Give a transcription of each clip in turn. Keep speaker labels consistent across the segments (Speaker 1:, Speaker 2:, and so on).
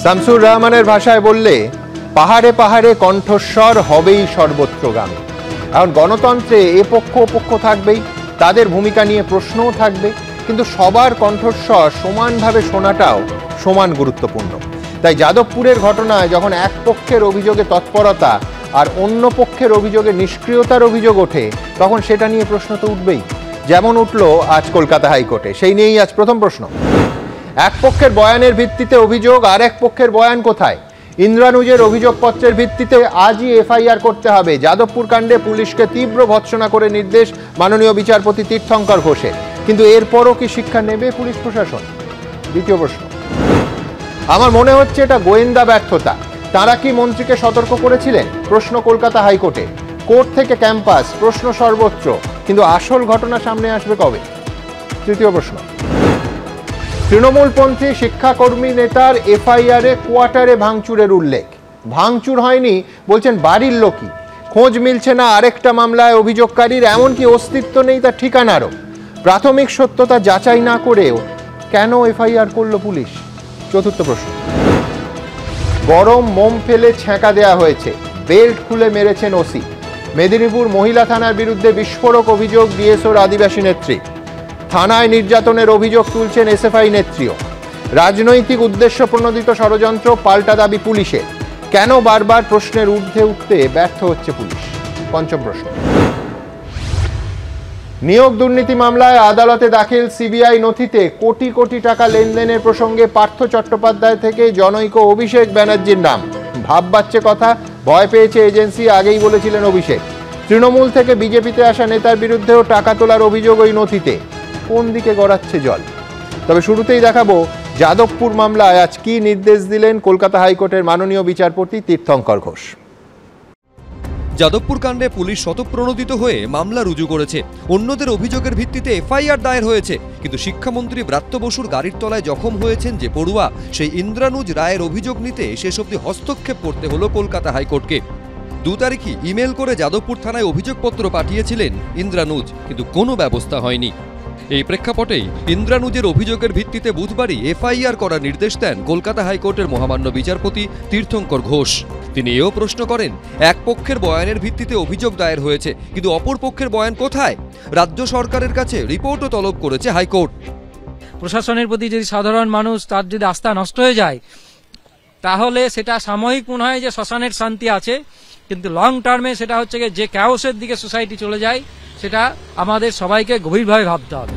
Speaker 1: শামসুর রহমানের ভাষায় বললে পাহাড়ে পাহাড়ে কণ্ঠস্বর হবেই সর্বত্রগামী। এখন গণতন্ত্রে এ পক্ষ ওপক্ষ থাকবেই, তাদের ভূমিকা নিয়ে প্রশ্নও থাকবে, কিন্তু সবার কণ্ঠস্বর সমানভাবে শোনাটাও সমান গুরুত্বপূর্ণ। তাই যাদবপুরের ঘটনায় যখন এক পক্ষের অভিযোগে তৎপরতা আর অন্য পক্ষের অভিযোগে নিষ্ক্রিয়তার অভিযোগ ওঠে, তখন সেটা নিয়ে প্রশ্ন তো উঠবেই। যেমন উঠল আজ কলকাতা হাইকোর্টে, সেই নিয়েই আজ প্রথম প্রশ্ন। এক পক্ষের বয়ানের ভিত্তিতে অভিযোগ, আর এক পক্ষের বয়ান কোথায়? ইন্দ্রানুজের অভিযোগপত্রের ভিত্তিতে আজই এফআইআর করতে হবে। যাদবপুর কাণ্ডে পুলিশকে তীব্র ভৎসনা করে নির্দেশ মাননীয় বিচারপতি তীর্থঙ্কর ঘোষের, কিন্তু এরপরও কি শিক্ষা নেবে পুলিশ প্রশাসন? দ্বিতীয় প্রশ্ন। আমার মনে হচ্ছে এটা গোয়েন্দা ব্যর্থতা। তারা কি মন্ত্রীকে সতর্ক করেছিলেন? প্রশ্ন কলকাতা হাইকোর্টে। কোর্ট থেকে ক্যাম্পাস, প্রশ্ন সর্বত্র, কিন্তু আসল ঘটনা সামনে আসবে কবে? তৃতীয় প্রশ্ন। তৃণমূলপন্থী শিক্ষাকর্মী নেতার এফআইআরে কোয়ার্টারে ভাঙচুরের উল্লেখ। ভাঙচুর হয়নি বলছেন বাড়ির লোকই। খোঁজ মিলছে না আরেকটা মামলায় অভিযোগকারীর, এমনকি অস্তিত্ব নেই তার ঠিকানারও। প্রাথমিক সত্যতা যাচাই না করেও কেন এফআইআর করল পুলিশ? চতুর্থ প্রশ্ন। গরম মোম ফেলে ছ্যাঁকা দেয়া হয়েছে, বেল্ট খুলে মেরেছেন ওসি। মেদিনীপুর মহিলা থানার বিরুদ্ধে বিস্ফোরক অভিযোগ ডিএসওর আদিবাসী নেত্রী। থানায় নির্যাতনের অভিযোগ তুলছেন এসএফআই নেত্রীও। রাজনৈতিক উদ্দেশ্য প্রণোদিত ষড়যন্ত্র, পাল্টা দাবি পুলিশের। কেন বারবার প্রশ্নের ঊর্ধ্বে উঠতে ব্যর্থ হচ্ছে পুলিশ? পঞ্চম প্রশ্ন। নিয়োগ দুর্নীতি মামলায় আদালতে দাখিল সিবিআই নথিতে কোটি কোটি টাকা লেনদেনের প্রসঙ্গে পার্থ চট্টোপাধ্যায় থেকে জনৈক অভিষেক ব্যানার্জির নাম। ভাব বাচ্চে কথা, ভয় পেয়েছে এজেন্সি, আগেই বলেছিলেন অভিষেক। তৃণমূল থেকে বিজেপিতে আসা নেতার বিরুদ্ধেও টাকা তোলার অভিযোগ ওই নথিতে। কোন দিকে গড়াচ্ছে জল? তবে শুরুতেই দেখাবো যাদবপুর মামলায় আজ কি নির্দেশ দিলেন কলকাতা হাইকোর্টের মাননীয় বিচারপতি তীর্থঙ্কর ঘোষ।
Speaker 2: যাদবপুর কাণ্ডে পুলিশ স্বতঃপ্রণোদিত হয়ে মামলা রুজু করেছে। অন্যদের অভিযোগের ভিত্তিতে এফআইআর দায়ের হয়েছে, কিন্তু শিক্ষামন্ত্রী ব্রাত্য বসুর গাড়ির তলায় জখম হয়েছেন যে পড়ুয়া, সেই ইন্দ্রানুজ রায়ের অভিযোগ নিতে শেষ অবধি হস্তক্ষেপ করতে হলো কলকাতা হাইকোর্টকে। 2 তারিখই ইমেল করে যাদবপুর থানায় অভিযোগপত্র পাঠিয়েছিলেন ইন্দ্রানুজ, কিন্তু কোনো ব্যবস্থা হয়নি। এই প্রেক্ষাপটেই ইন্দ্রানুজের অভিযোগের ভিত্তিতে বুধবারই এফআইআর করার নির্দেশ দেন কলকাতা হাইকোর্টের মহামান্য বিচারপতি তীর্থঙ্কর ঘোষ। তিনি এও প্রশ্ন করেন, এক পক্ষের বয়ানের ভিত্তিতে অভিযোগ দায়ের হয়েছে, কিন্তু অপর পক্ষের বয়ান কোথায়? রাজ্য সরকারের কাছে রিপোর্টও তলব করেছে হাইকোর্ট।
Speaker 3: প্রশাসনের প্রতি যদি সাধারণ মানুষ তার যদি আস্থা নষ্ট হয়ে যায়, তাহলে সেটা সাময়িক মনে হয় যে শ্মশানের শান্তি আছে, কিন্তু লং টার্মে সেটা হচ্ছে যে ক্যাওসের দিকে সোসাইটি চলে যায়। সেটা আমাদের সবাইকে গভীরভাবে ভাবতে হবে।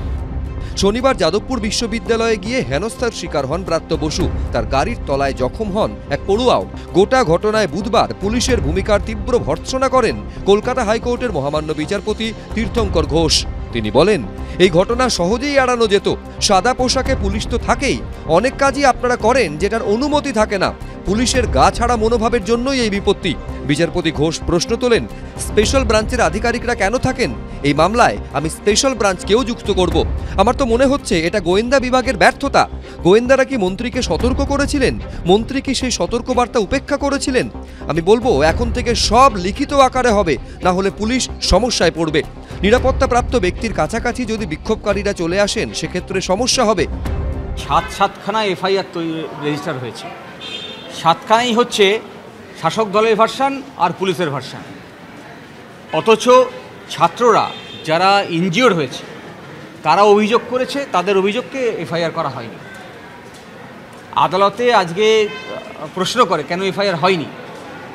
Speaker 2: শনিবার যাদবপুর বিশ্ববিদ্যালয়ে গিয়ে হেনস্থার শিকার হন ব্রাত্য বসু, তার গাড়ির তলায় জখম হন এক পড়ুয়াও। গোটা ঘটনায় বুধবার পুলিশের ভূমিকার তীব্র ভর্ৎসনা করেন কলকাতা হাইকোর্টের মহামান্য বিচারপতি তীর্থঙ্কর ঘোষ। তিনি বলেন, এই ঘটনা সহজেই এড়ানো যেত। সাদা পোশাকে পুলিশ তো থাকেই, অনেক কাজই আপনারা করেন যেটার অনুমতি থাকে না। পুলিশের গা ছাড়া মনোভাবের জন্যই এই বিপত্তি। বিচারপতি ঘোষ প্রশ্ন তোলেন, স্পেশাল ব্রাঞ্চের আধিকারিকরা কেন থাকেন? এই মামলায় আমি স্পেশাল ব্রাঞ্চকেও যুক্ত করব। আমার তো মনে হচ্ছে এটা গোয়েন্দা বিভাগের ব্যর্থতা। গোয়েন্দারা কি মন্ত্রীকে সতর্ক করেছিলেন? মন্ত্রী কি সেই সতর্কবার্তা উপেক্ষা করেছিলেন? আমি বলবো এখন থেকে সব লিখিত আকারে হবে, না হলে পুলিশ সমস্যায় পড়বে। নিরাপত্তাপ্রাপ্ত ব্যক্তির কাছাকাছি যদি বিক্ষোভকারীরা চলে আসেন, সেক্ষেত্রে সমস্যা হবে।
Speaker 4: 7খানা এফআইআর রেজিস্টার হয়েছে। 7খানাই হচ্ছে শাসক দলের ভার্সান আর পুলিশের ভার্সান। অথচ ছাত্ররা যারা ইনজিওর্ড হয়েছে তারা অভিযোগ করেছে, তাদের অভিযোগকে এফআইআর করা হয়নি। আদালতে আজকে প্রশ্ন করে কেন এফআইআর হয়নি,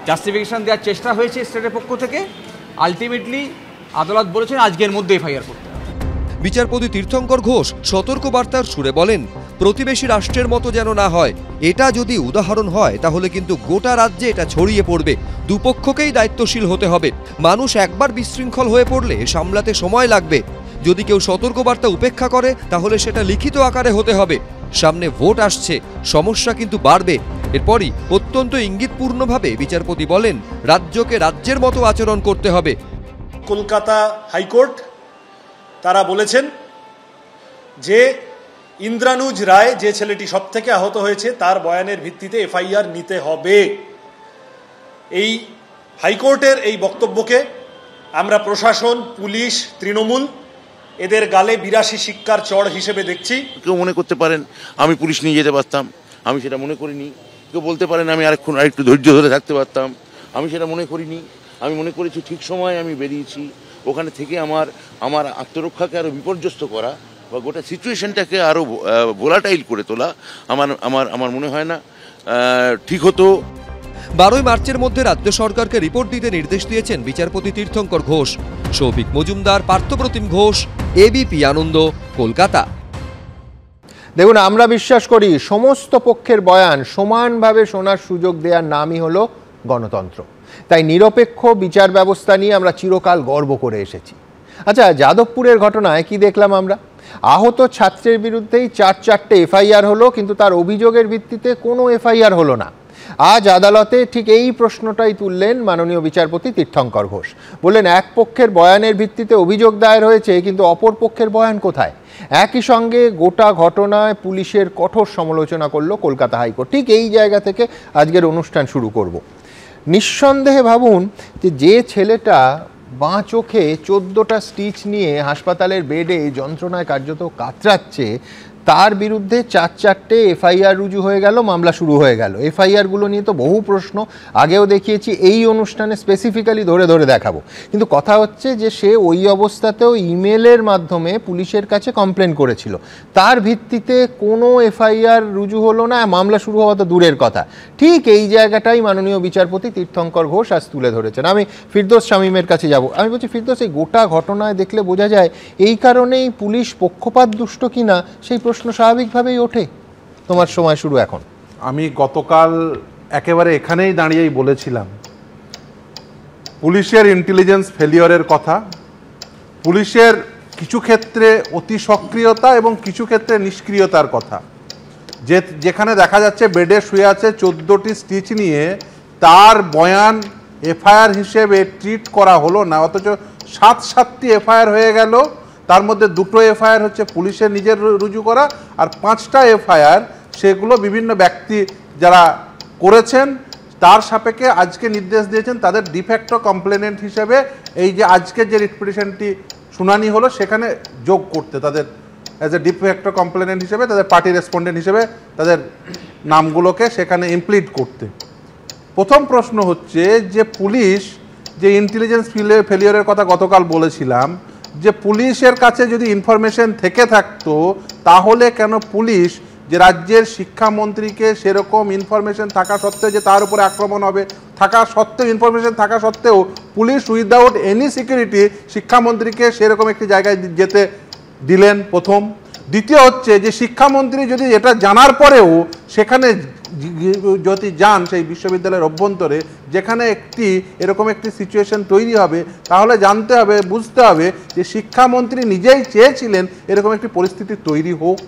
Speaker 4: জাস্টিফিকেশন দেওয়ার চেষ্টা হয়েছে স্টেটের পক্ষ থেকে। আলটিমেটলি আদালত বলেছেন আজকের মধ্যে এফআইআর করতে হবে।
Speaker 2: বিচারপতি তীর্থঙ্কর ঘোষ সতর্কবার্তার সুরে বলেন, প্রতিবেশী রাষ্ট্রের মতো যেন না হয়। এটা যদি উদাহরণ হয়, তাহলে কিন্তু গোটা রাজ্যে এটা ছড়িয়ে পড়বে। দুপক্ষকেই দায়িত্বশীল হতে হবে। মানুষ একবার বিশৃঙ্খল হয়ে পড়লে সামলাতে সময় লাগবে। যদি কেউ সতর্কবার্তা উপেক্ষা করে, তাহলে সেটা লিখিত আকারে হতে হবে। সামনে ভোট আসছে, সমস্যা কিন্তু বাড়বে। এরপরই অত্যন্ত ইঙ্গিতপূর্ণভাবে বিচারপতি বলেন, রাজ্যকে রাজ্যের মতো আচরণ করতে হবে।
Speaker 5: কলকাতা হাইকোর্ট তারা বলেছেন যে ইন্দ্রানুজ রায়, যে ছেলেটি সবথেকে আহত হয়েছে, তার বয়ানের ভিত্তিতে এফআইআর নিতে হবে। এই হাইকোর্টের এই বক্তব্যকে আমরা প্রশাসন, পুলিশ, তৃণমূল এদের গালে 82 শিক্ষার চড় হিসেবে দেখছি।
Speaker 6: কেউ মনে করতে পারেন আমি পুলিশ নিয়ে যেতে পারতাম, আমি সেটা মনে করিনি। কেউ বলতে পারেন আমি আরেকটু ধৈর্য ধরে থাকতে পারতাম। আমি সেটা মনে করিনি। আমি মনে করেছি ঠিক সময়ে আমি বেরিয়েছি। ওখানে থেকে আমার আত্মরক্ষাকে আরও বিপর্যস্ত করা বা গোটা সিচুয়েশনটাকে আরও ভোলাটাইল করে তোলা আমার মনে হয় না ঠিক হতো।
Speaker 2: 12 মার্চের মধ্যে রাজ্য সরকারকে রিপোর্ট দিতে নির্দেশ দিয়েছেন বিচারপতি তীর্থঙ্কর ঘোষ। শৌভিক মজুমদার, পার্থপ্রতিম ঘোষ, এবিপি আনন্দ, কলকাতা।
Speaker 1: দেখুন, আমরা বিশ্বাস করি সমস্ত পক্ষের বয়ান সমানভাবে শোনার সুযোগ দেওয়ার নামই হলো গণতন্ত্র। তাই নিরপেক্ষ বিচার ব্যবস্থা নিয়ে আমরা চিরকাল গর্ব করে এসেছি। আচ্ছা, যাদবপুরের ঘটনায় কি দেখলাম আমরা? আহত ছাত্রের বিরুদ্ধেই 4 এফআইআর হলো, কিন্তু তার অভিযোগের ভিত্তিতে কোনো এফআইআর হলো না। আজ আদালতে ঠিক এই প্রশ্নটাই তুললেন মাননীয় বিচারপতি তীর্থঙ্কর ঘোষ। বললেন, এক পক্ষের বয়ানের ভিত্তিতে অভিযোগ দায়ের হয়েছে, কিন্তু অপর পক্ষের বয়ান কোথায়? একই সঙ্গে গোটা ঘটনায় পুলিশের কঠোর সমালোচনা করলো কলকাতা হাইকোর্ট। ঠিক এই জায়গা থেকে আজকের অনুষ্ঠান শুরু করব। নিঃসন্দেহে ভাবুন যে ছেলেটা বাঁ চোখে 14টা স্টিচ নিয়ে হাসপাতালের বেডে যন্ত্রণায় কার্যত কাতরাচ্ছে, তার বিরুদ্ধে 4 এফআইআর রুজু হয়ে গেল, মামলা শুরু হয়ে গেল। এফআইআরগুলো নিয়ে তো বহু প্রশ্ন, আগেও দেখিয়েছি, এই অনুষ্ঠানে স্পেসিফিক্যালি ধরে ধরে দেখাবো। কিন্তু কথা হচ্ছে যে সে ওই অবস্থাতেও ইমেলের মাধ্যমে পুলিশের কাছে কমপ্লেন করেছিল, তার ভিত্তিতে কোনো এফআইআর রুজু হলো না, মামলা শুরু হওয়া তো দূরের কথা। ঠিক এই জায়গাটাই মাননীয় বিচারপতি তীর্থঙ্কর ঘোষ আজ তুলে ধরেছেন। আমি ফিরদৌস শামীমের কাছে যাব। আমি বলছি, ফিরদৌস, এই গোটা ঘটনায় দেখলে বোঝা যায় এই কারণেই পুলিশ পক্ষপাত দুষ্ট কিনা সেই প্রশ্ন স্বাভাবিকভাবেই ওঠে। তোমার সময় শুরু এখন।
Speaker 7: আমি গতকাল একেবারে এখানেই দাঁড়িয়েই বলেছিলাম পুলিশের ইন্টেলিজেন্স ফেলিওরের কথা, পুলিশের কিছু ক্ষেত্রে অতি সক্রিয়তা এবং কিছু ক্ষেত্রে নিষ্ক্রিয়তার কথা। যেখানে দেখা যাচ্ছে বেডে শুয়ে আছে 14টি স্টিচ নিয়ে, তার বয়ান এফআইআর হিসেবে ট্রিট করা হলো না, অথচ 7টি এফআইআর হয়ে গেল। তার মধ্যে 2টো এফআইআর হচ্ছে পুলিশের নিজের রুজু করা, আর 5টা এফআইআর সেগুলো বিভিন্ন ব্যক্তি যারা করেছেন তার সাপেক্ষে আজকে নির্দেশ দিয়েছেন তাদের ডিফ্যাক্টো কমপ্লেনেন্ট হিসেবে এই যে আজকে যে রিট পিটিশনটি শুনানি হলো সেখানে যোগ করতে, তাদের অ্যাজ এ ডিফ্যাক্টো কমপ্লেনেন্ট হিসেবে, তাদের পার্টি রেসপন্ডেন্ট হিসেবে তাদের নামগুলোকে সেখানে ইমপ্লিড করতে। প্রথম প্রশ্ন হচ্ছে যে পুলিশ যে ইন্টেলিজেন্স ফেলিওরের কথা গতকাল বলেছিলাম, যে পুলিশের কাছে যদি ইনফরমেশন থেকে থাকতো তাহলে কেন পুলিশ যে রাজ্যের শিক্ষামন্ত্রীকে সেরকম ইনফরমেশন থাকা সত্ত্বেও যে তার উপরে আক্রমণ হবে থাকা সত্ত্বেও, ইনফরমেশন থাকা সত্ত্বেও পুলিশ উইদাউট এনি সিকিউরিটি শিক্ষামন্ত্রীকে সেরকম একটি জায়গায় যেতে দিলেন প্রথম। দ্বিতীয় হচ্ছে যে শিক্ষামন্ত্রী যদি এটা জানার পরেও সেখানে যদি যান সেই বিশ্ববিদ্যালয়ের অভ্যন্তরে, যেখানে এরকম একটি সিচুয়েশন তৈরি হবে, তাহলে জানতে হবে, বুঝতে হবে যে শিক্ষামন্ত্রী নিজেই চেয়েছিলেন এরকম একটি পরিস্থিতি তৈরি হোক।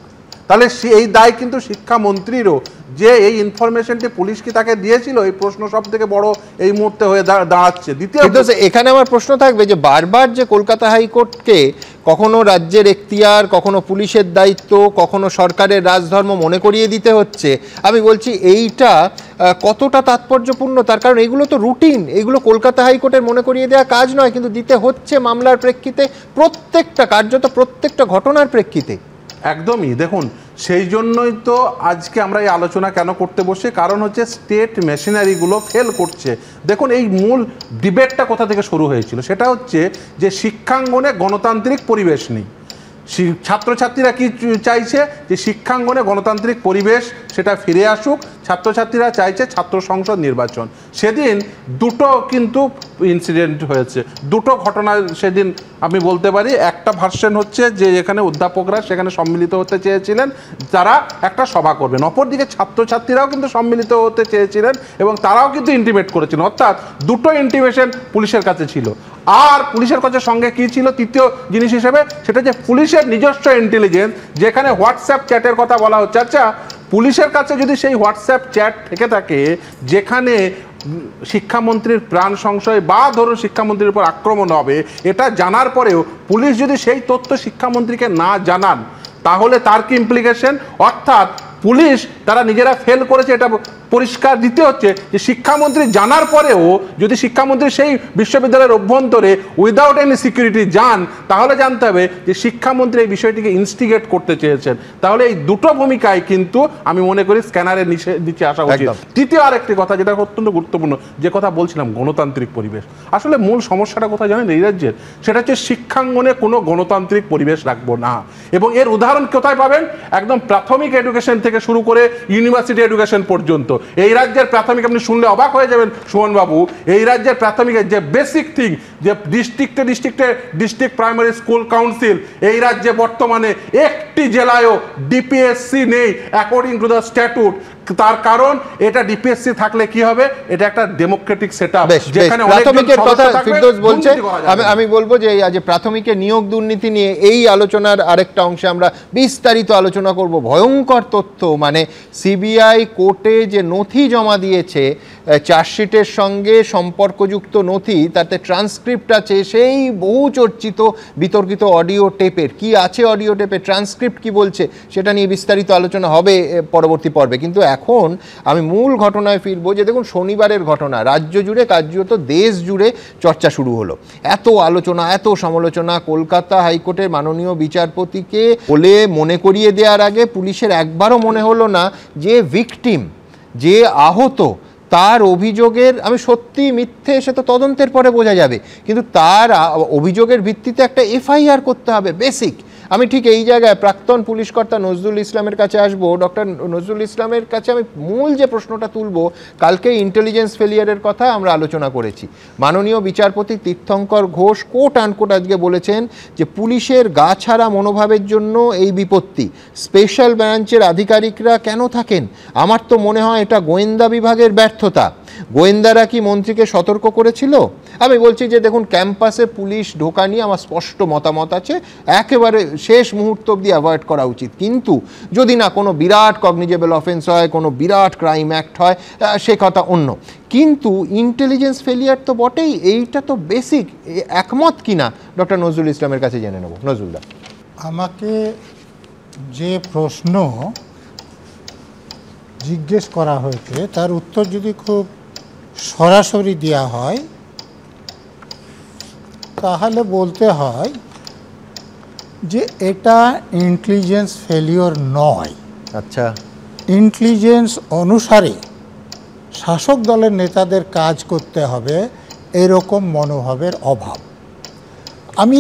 Speaker 7: তাহলে এই দায় কিন্তু শিক্ষামন্ত্রীরও, যে এই ইনফরমেশনটি পুলিশ কি তাকে দিয়েছিল, এই প্রশ্ন সব থেকে বড় এই মুহূর্তে হয়ে দাঁড়াচ্ছে। দ্বিতীয়,
Speaker 1: এখানে আমার প্রশ্ন থাকবে যে বারবার যে কলকাতা হাইকোর্টকে কখনো রাজ্যের এখতিয়ার, কখনো পুলিশের দায়িত্ব, কখনো সরকারের রাজধর্ম মনে করিয়ে দিতে হচ্ছে, আমি বলছি এইটা কতটা তাৎপর্যপূর্ণ? তার কারণ এগুলো তো রুটিন, এগুলো কলকাতা হাইকোর্টের মনে করিয়ে দেওয়া কাজ নয়, কিন্তু দিতে হচ্ছে মামলার প্রেক্ষিতে, কার্যত প্রত্যেকটা ঘটনার প্রেক্ষিতে।
Speaker 7: একদমই। দেখুন, সেই জন্যই তো আজকে আমরা এই আলোচনা কেন করতে বসে, কারণ হচ্ছে স্টেট মেশিনারিগুলো ফেল করছে। দেখুন, এই মূল ডিবেটটা কোথা থেকে শুরু হয়েছিল, সেটা হচ্ছে যে শিক্ষাঙ্গনে গণতান্ত্রিক পরিবেশ নেই। ছাত্রছাত্রীরা কি চাইছে, যে শিক্ষাঙ্গনে গণতান্ত্রিক পরিবেশ সেটা ফিরে আসুক। ছাত্রছাত্রীরা চাইছে ছাত্র সংসদ নির্বাচন। সেদিন দুটো কিন্তু ইনসিডেন্ট হয়েছে, দুটো ঘটনা সেদিন আমি বলতে পারি। একটা ভার্সন হচ্ছে যে এখানে অধ্যাপকরা সেখানে সম্মিলিত হতে চেয়েছিলেন, তারা একটা সভা করবেন, অপরদিকে ছাত্রছাত্রীরাও কিন্তু সম্মিলিত হতে চেয়েছিলেন এবং তারাও কিন্তু ইন্টিমেট করেছিলেন। অর্থাৎ দুটো ইন্টিমেশন পুলিশের কাছে ছিল। আর পুলিশের কাছে সঙ্গে কি ছিল তৃতীয় জিনিস হিসেবে, সেটা যে পুলিশের নিজস্ব ইন্টেলিজেন্স, যেখানে হোয়াটসঅ্যাপ চ্যাটের কথা বলা হচ্ছে। আচ্ছা, পুলিশের কাছে যদি সেই হোয়াটসঅ্যাপ চ্যাট থেকে থাকে যেখানে শিক্ষামন্ত্রীর প্রাণ সংশয় বা ধরুন শিক্ষামন্ত্রীর উপর আক্রমণ হবে, এটা জানার পরেও পুলিশ যদি সেই তথ্য শিক্ষামন্ত্রীকে না জানান, তাহলে তার কি ইমপ্লিকেশন? অর্থাৎ পুলিশ তারা নিজেরা ফেল করেছে, এটা পরিষ্কার দিতে হচ্ছে যে শিক্ষামন্ত্রী জানার পরেও যদি শিক্ষামন্ত্রী সেই বিশ্ববিদ্যালয়ের অভ্যন্তরে উইদাউট এনি সিকিউরিটি যান, তাহলে জানতে হবে যে শিক্ষামন্ত্রী এই বিষয়টিকে ইনস্টিগেট করতে চেয়েছেন। তাহলে এই দুটো ভূমিকায় কিন্তু আমি মনে করি স্ক্যানারের নিচে আসা উচিত। তৃতীয় আরেকটি কথা যেটা অত্যন্ত গুরুত্বপূর্ণ, যে কথা বলছিলাম গণতান্ত্রিক পরিবেশ, আসলে মূল সমস্যাটা কোথায় জানেন এই রাজ্যের? সেটা হচ্ছে শিক্ষাঙ্গনে কোনো গণতান্ত্রিক পরিবেশ রাখবো না। এবং এর উদাহরণ কোথায় পাবেন? একদম প্রাথমিক এডুকেশন থেকে শুরু করে ইউনিভার্সিটি এডুকেশন পর্যন্ত। এই রাজ্যের প্রাথমিক, আপনি শুনলে অবাক হয়ে যাবেন সুমনবাবু, এই রাজ্যের প্রাথমিকের যে বেসিক থিং, যে ডিস্ট্রিক্ট প্রাইমারি স্কুল কাউন্সিল, এই রাজ্যে বর্তমানে একটি জেলায়ও ডিপিএসসি নেই অ্যাকর্ডিং টু দ্য স্ট্যাটুট। তার কারণ এটা ডিপিএসসি থাকলে কি হবে, এটা একটা ডেমোক্রেটিক সেটআপ যেখানে
Speaker 1: প্রাথমিকের কথা ফিরদৌস বলছে। আমি বলবো যে আজ প্রাথমিকের নিয়োগ দুর্নীতি নিয়ে এই আলোচনার আরেকটা অংশে আমরা বিস্তারিত আলোচনা করব। ভয়ঙ্কর তথ্য, মানে সিবিআই কোর্টে যে নথি জমা দিয়েছে, চার্জশিটের সঙ্গে সম্পর্কযুক্ত নথি, তাতে ট্রান্সক্রিপ্ট আছে সেই বহু চর্চিত বিতর্কিত অডিও টেপের। কি আছে অডিও টেপে, ট্রান্সক্রিপ্ট কি বলছে, সেটা নিয়ে বিস্তারিত আলোচনা হবে পরবর্তী পর্বে। কিন্তু এখন আমি মূল ঘটনায় ফিরবো যে দেখুন, শনিবারের ঘটনা রাজ্য জুড়ে, কার্যত দেশ জুড়ে চর্চা শুরু হলো। এত আলোচনা, এত সমালোচনা, কলকাতা হাইকোর্টের মাননীয় বিচারপতিকে বলে মনে করিয়ে দেওয়ার আগে পুলিশের একবারও মনে হলো না যে ভিকটিম, যে আহত, তার অভিযোগের, আমি সত্যি মিথ্যে সে তো তদন্তের পরে বোঝা যাবে, কিন্তু তার অভিযোগের ভিত্তিতে একটা এফআইআর করতে হবে বেসিক। আমি ঠিক এই জায়গায় প্রাক্তন পুলিশ কর্তা নজরুল ইসলামের কাছে আসবো। ডক্টর নজরুল ইসলামের কাছে আমি মূল যে প্রশ্নটা তুলবো, কালকে ইন্টেলিজেন্স ফেলিয়ারের কথা আমরা আলোচনা করেছি। মাননীয় বিচারপতি তীর্থঙ্কর ঘোষ কোট আনকোট আজকে বলেছেন যে পুলিশের গা ছাড়া মনোভাবের জন্য এই বিপত্তি। স্পেশাল ব্রাঞ্চের আধিকারিকরা কেন থাকেন? আমার তো মনে হয় এটা গোয়েন্দা বিভাগের ব্যর্থতা। গোয়েন্দারা কি মন্ত্রীকে সতর্ক করেছিল? আমি বলছি যে দেখুন, ক্যাম্পাসে পুলিশ ঢোকা নিয়ে আমার স্পষ্ট মতামত আছে, একেবারে শেষ মুহূর্ত অবধি অ্যাভয়েড করা উচিত। কিন্তু যদি না কোনো বিরাট কগনিজেবল অফেন্স হয়, কোনো বিরাট ক্রাইম অ্যাক্ট হয়, সে কথা অন্য। কিন্তু ইন্টেলিজেন্স ফেলিয়ার তো বটেই, এইটা তো বেসিক। একমত কিনা ডক্টর নজরুল ইসলামের কাছে জেনে নেব। নজরুলদা,
Speaker 8: আমাকে যে প্রশ্ন জিজ্ঞেস করা হয়েছে তার উত্তর যদি খুব সরাসরি দেওয়া হয় তাহলে বলতে হয় যে এটা ইন্টেলিজেন্স ফেলিওর নয়।
Speaker 1: আচ্ছা,
Speaker 8: ইন্টেলিজেন্স অনুসারে শাসক দলের নেতাদের কাজ করতে হবে এরকম মনোভাবের অভাব। আমি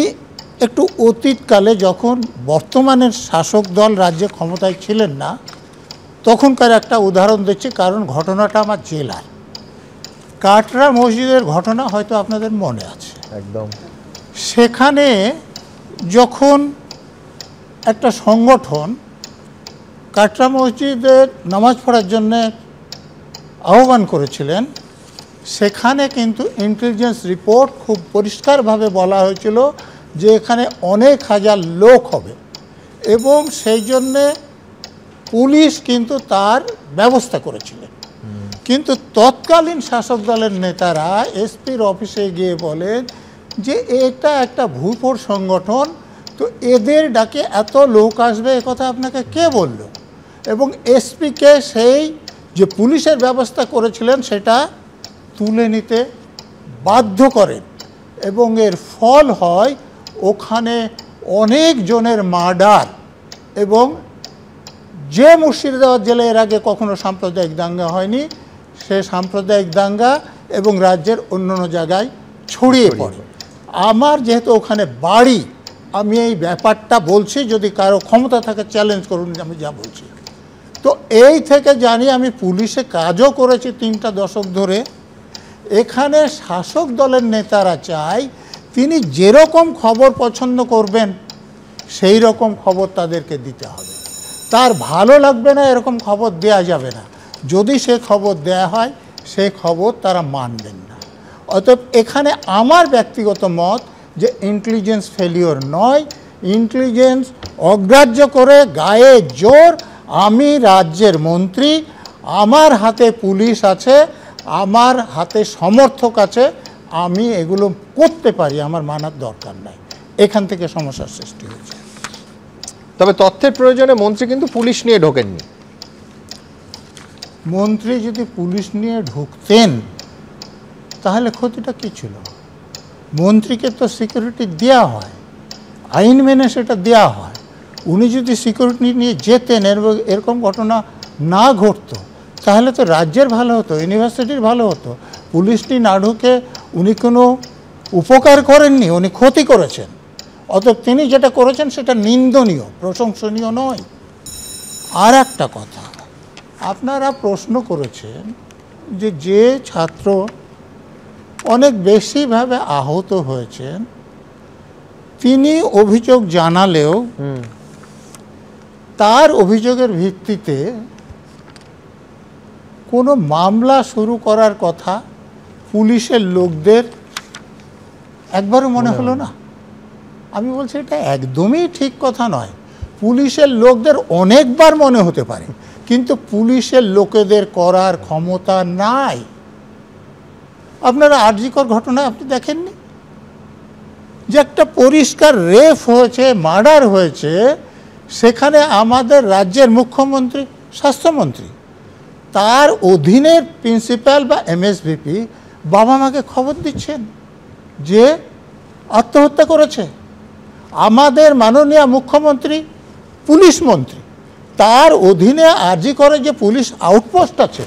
Speaker 8: একটু অতীতকালে, যখন বর্তমানের শাসক দল রাজ্যে ক্ষমতায় ছিলেন না, তখনকার একটা উদাহরণ দিচ্ছি, কারণ ঘটনাটা আমার জেলার। কাটরা মসজিদের ঘটনা হয়তো আপনাদের মনে আছে।
Speaker 1: একদম।
Speaker 8: সেখানে যখন একটা সংগঠন কাটরা মসজিদের নামাজ পড়ার জন্য আহ্বান করেছিলেন, সেখানে কিন্তু ইন্টেলিজেন্স রিপোর্ট খুব পরিষ্কারভাবে বলা হয়েছিল যে এখানে অনেক হাজার লোক হবে এবং সেই জন্যে পুলিশ কিন্তু তার ব্যবস্থা করেছিলেন। কিন্তু তৎকালীন শাসক দলের নেতারা এসপির অফিসে গিয়ে বলেন যে এটা একটা ভূপর সংগঠন, তো এদের ডাকে এত লোক আসবে একথা আপনাকে কে বলল? এবং এসপিকে সেই যে পুলিশের ব্যবস্থা করেছিলেন সেটা তুলে নিতে বাধ্য করেন এবং এর ফল হয় ওখানে অনেক জনের মার্ডার। এবং যে মুর্শিদাবাদ জেলায় এর আগে কখনো সাম্প্রদায়িক দাঙ্গা হয়নি, সে সাম্প্রদায়িক দাঙ্গা এবং রাজ্যের অন্যান্য জায়গায় ছড়িয়ে পড়ে। আমার যেহেতু ওখানে বাড়ি, আমি এই ব্যাপারটা বলছি, যদি কারো ক্ষমতা থাকে চ্যালেঞ্জ করুন আমি যা বলছি। তো এই থেকে জানি, আমি পুলিশে কাজও করেছি 3টা দশক ধরে। এখানে শাসক দলের নেতারা চায় তিনি যেরকম খবর পছন্দ করবেন সেই রকম খবর তাদেরকে দিতে হবে। তার ভালো লাগবে না এরকম খবর দেয়া যাবে না। যদি সে খবর দেয়া হয় সেই খবর তারা মানবেন না। অতএব এখানে আমার ব্যক্তিগত মত যে ইন্টেলিজেন্স ফেলিওর নয়, ইন্টেলিজেন্স অগ্রাহ্য করে গায়ে জোর আমি রাজ্যের মন্ত্রী, আমার হাতে পুলিশ আছে, আমার হাতে সমর্থক আছে, আমি এগুলো করতে পারি, আমার মানার দরকার নাই, এখান থেকে সমস্যার সৃষ্টি হয়েছে।
Speaker 1: তবে তথ্যের প্রয়োজনে মন্ত্রী কিন্তু পুলিশ নিয়ে ঢোকেননি।
Speaker 8: মন্ত্রী যদি পুলিশ নিয়ে ঢুকতেন তাহলে ক্ষতিটা কী ছিল? মন্ত্রীকে তো সিকিউরিটি দেওয়া হয়, আইন মেনে সেটা দেওয়া হয়। উনি যদি সিকিউরিটি নিয়ে যেতেন এরকম ঘটনা না ঘটতো তাহলে তো রাজ্যের ভালো হতো, ইউনিভার্সিটির ভালো হতো। পুলিশ নিয়ে না ঢুকে উনি কোনো উপকার করেননি, উনি ক্ষতি করেছেন। অতএব তিনি যেটা করেছেন সেটা নিন্দনীয়, প্রশংসনীয় নয়। আর একটা কথা, আপনারা প্রশ্ন করেছেন যে ছাত্র অনেক বেশিভাবে আহত হয়েছেন তিনি অভিযোগ জানালেও তার অভিযোগের ভিত্তিতে কোনো মামলা শুরু করার কথা পুলিশের লোকদের একবারও মনে হলো না। আমি বলছি এটা একদমই ঠিক কথা নয়। পুলিশের লোকদের অনেকবার মনে হতে পারে, কিন্তু পুলিশের লোকেদের করার ক্ষমতা নাই। আপনারা আরজিকর ঘটনা আপনি দেখেননি যে একটা পরিষ্কার রেপ হয়েছে, মার্ডার হয়েছে, সেখানে আমাদের রাজ্যের মুখ্যমন্ত্রী, স্বাস্থ্যমন্ত্রী, তার অধীনের প্রিন্সিপাল বা এমএসভিপি বাবা মাকে খবর দিচ্ছেন যে আত্মহত্যা করেছে। আমাদের মাননীয় মুখ্যমন্ত্রী পুলিশ মন্ত্রী, তার অধীনে আরজি করে যে পুলিশ আউটপোস্ট আছে,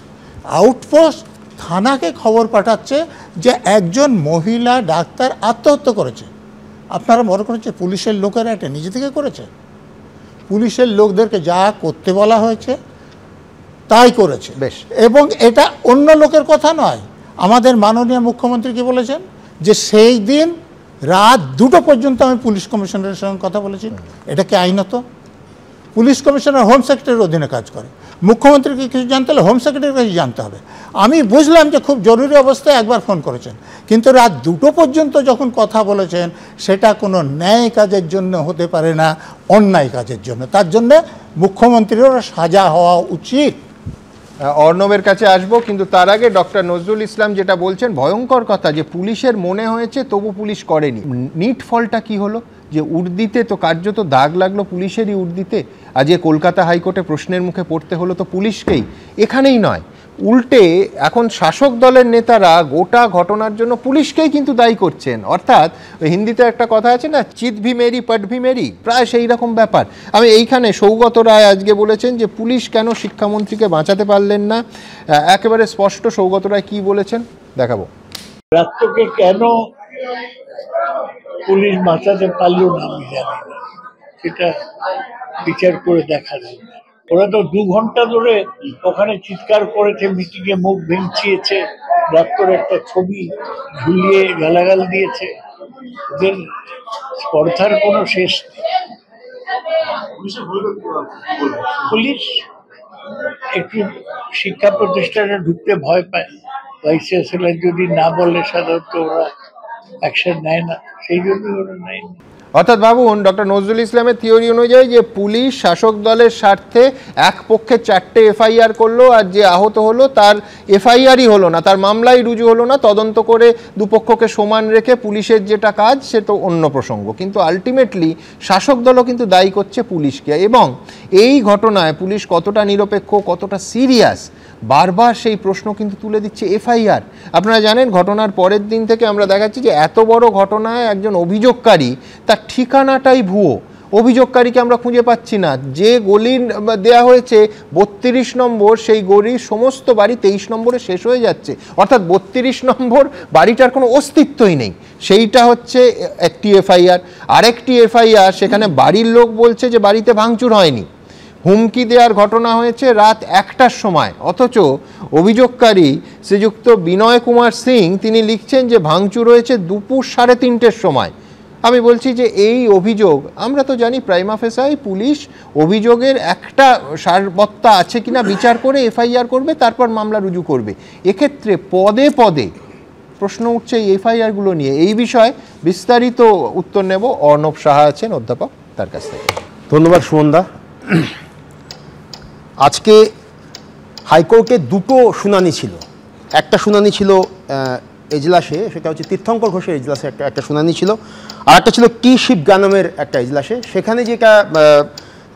Speaker 8: আউটপোস্ট থানাকে খবর পাঠাচ্ছে যে একজন মহিলা ডাক্তার আত্মহত্যা করেছে। আপনারা মনে করেছে পুলিশের লোকেরা এটা নিজে থেকে করেছে? পুলিশের লোকদেরকে যা করতে বলা হয়েছে তাই করেছে।
Speaker 1: বেশ।
Speaker 8: এবং এটা অন্য লোকের কথা নয়, আমাদের মাননীয় মুখ্যমন্ত্রী কি বলেছেন যে সেই দিন রাত 2টো পর্যন্ত আমি পুলিশ কমিশনারের সঙ্গে কথা বলেছি। এটা কি আইনত? পুলিশ কমিশনার হোম সেক্রেটারির অধীনে কাজ করে। মুখ্যমন্ত্রীকে কিছু জানতে হলে হোম সেক্রেটারির কাছে জানতে হবে। আমি বুঝলাম যে খুব জরুরি অবস্থায় একবার ফোন করেছেন, কিন্তু রাত 2টো পর্যন্ত যখন কথা বলেছেন সেটা কোনো ন্যায় কাজের জন্য হতে পারে না, অন্যায় কাজের জন্য। তার জন্যে মুখ্যমন্ত্রীরও সাজা হওয়া উচিত।
Speaker 1: অর্ণবের কাছে আসবো, কিন্তু তার আগে ডক্টর নজরুল ইসলাম যেটা বলছেন ভয়ঙ্কর কথা, যে পুলিশের মনে হয়েছে তবু পুলিশ করেনি। নিট ফলটা কি হলো? যে উর্দিতে তো কার্যত দাগ লাগলো পুলিশেরই উর্দিতে। আজকে কলকাতা হাইকোর্টে প্রশ্নের মুখে পড়তে হলো তো পুলিশকেই। এখানেই নয়, উল্টে এখন শাসক দলের নেতারা গোটা ঘটনার জন্য পুলিশকেই কিন্তু দায়ী করছেন। অর্থাৎ হিন্দিতে একটা কথা আছে না, চিত ভি মেরি পট ভি মেরি, প্রায় সেই রকম ব্যাপার। আমি এইখানে সৌগত রায় আজকে বলেছেন যে পুলিশ কেন শিক্ষামন্ত্রীকে বাঁচাতে পারলেন না। একেবারে স্পষ্ট সৌগত রায় কি বলেছেন দেখাবো।
Speaker 9: রাষ্ট্রকে কেন পুলিশ বাঁচাতে পারলো না আমি জানি না, সেটা বিচার করে দেখা যাবে। ওরা তো 2 ঘন্টা ধরে ওখানে চিৎকার করেছে, মিটিংয়ে মুখ ভেঙচিয়েছে, ডাক্তার একটা ছবি ঝুলিয়ে গালাগাল দিয়েছে। ওদের স্পর্ধার কোনো শেষ নেই। পুলিশ একটু শিক্ষা প্রতিষ্ঠানে ঢুকতে ভয় পায়, ভাইস চ্যান্সেলর যদি না বলে সাধারণত ওরা অ্যাকশন নেয় না, সেই জন্যই ওরা নেয় না।
Speaker 1: অর্থাৎ ভাবুন, ডক্টর নজরুল ইসলামের থিওরি অনুযায়ী যে পুলিশ শাসক দলের স্বার্থে এক পক্ষে 4টে এফআইআর করলো, আর যে আহত হলো তার এফআইআরই হলো না, তার মামলাই রুজু হলো না। তদন্ত করে দুপক্ষকে সমান রেখে পুলিশের যেটা কাজ সে তো অন্য প্রসঙ্গ, কিন্তু আলটিমেটলি শাসক দলও কিন্তু দায়ী করছে পুলিশকে। এবং এই ঘটনায় পুলিশ কতটা নিরপেক্ষ, কতটা সিরিয়াস, বারবার সেই প্রশ্ন কিন্তু তুলে দিচ্ছে এফআইআর। আপনারা জানেন ঘটনার পরের দিন থেকে আমরা দেখাচ্ছি যে এত বড় ঘটনায় একজন অভিযোগকারী, তার ঠিকানাটাই ভুয়ো। অভিযোগকারীকে আমরা খুঁজে পাচ্ছি না। যে গলি দেয়া হয়েছে 32 নম্বর, সেই গলির সমস্ত বাড়ি 23 নম্বরে শেষ হয়ে যাচ্ছে। অর্থাৎ 32 নম্বর বাড়িটার কোনো অস্তিত্বই নেই। সেইটা হচ্ছে একটি এফআইআর। আরেকটি এফআইআর, সেখানে বাড়ির লোক বলছে যে বাড়িতে ভাঙচুর হয়নি, হুমকি দেওয়ার ঘটনা হয়েছে রাত 1টার সময়। অথচ অভিযোগকারী শ্রীযুক্ত বিনয় কুমার সিং তিনি লিখছেন যে ভাঙচুর হয়েছে দুপুর 3:30টের সময়। আমি বলছি যে এই অভিযোগ, আমরা তো জানি প্রাইমা ফেসাই পুলিশ অভিযোগের একটা সারবত্তা আছে কিনা বিচার করে এফআইআর করবে, তারপর মামলা রুজু করবে। এক্ষেত্রে পদে পদে প্রশ্ন উঠছে এই এফআইআরগুলো নিয়ে। এই বিষয়ে বিস্তারিত উত্তর নেব, অর্ণব সাহা আছেন অধ্যাপক, তার কাছ থেকে।
Speaker 10: ধন্যবাদ সুমনদা। আজকে হাইকোর্টে 2টো শুনানি ছিল। একটা শুনানি ছিল এজলাসে, সেটা হচ্ছে তীর্থঙ্কর ঘোষের এজলাসে একটা শুনানি ছিল, আর একটা ছিল টি শিবগানমের একটা এজলাসে। সেখানে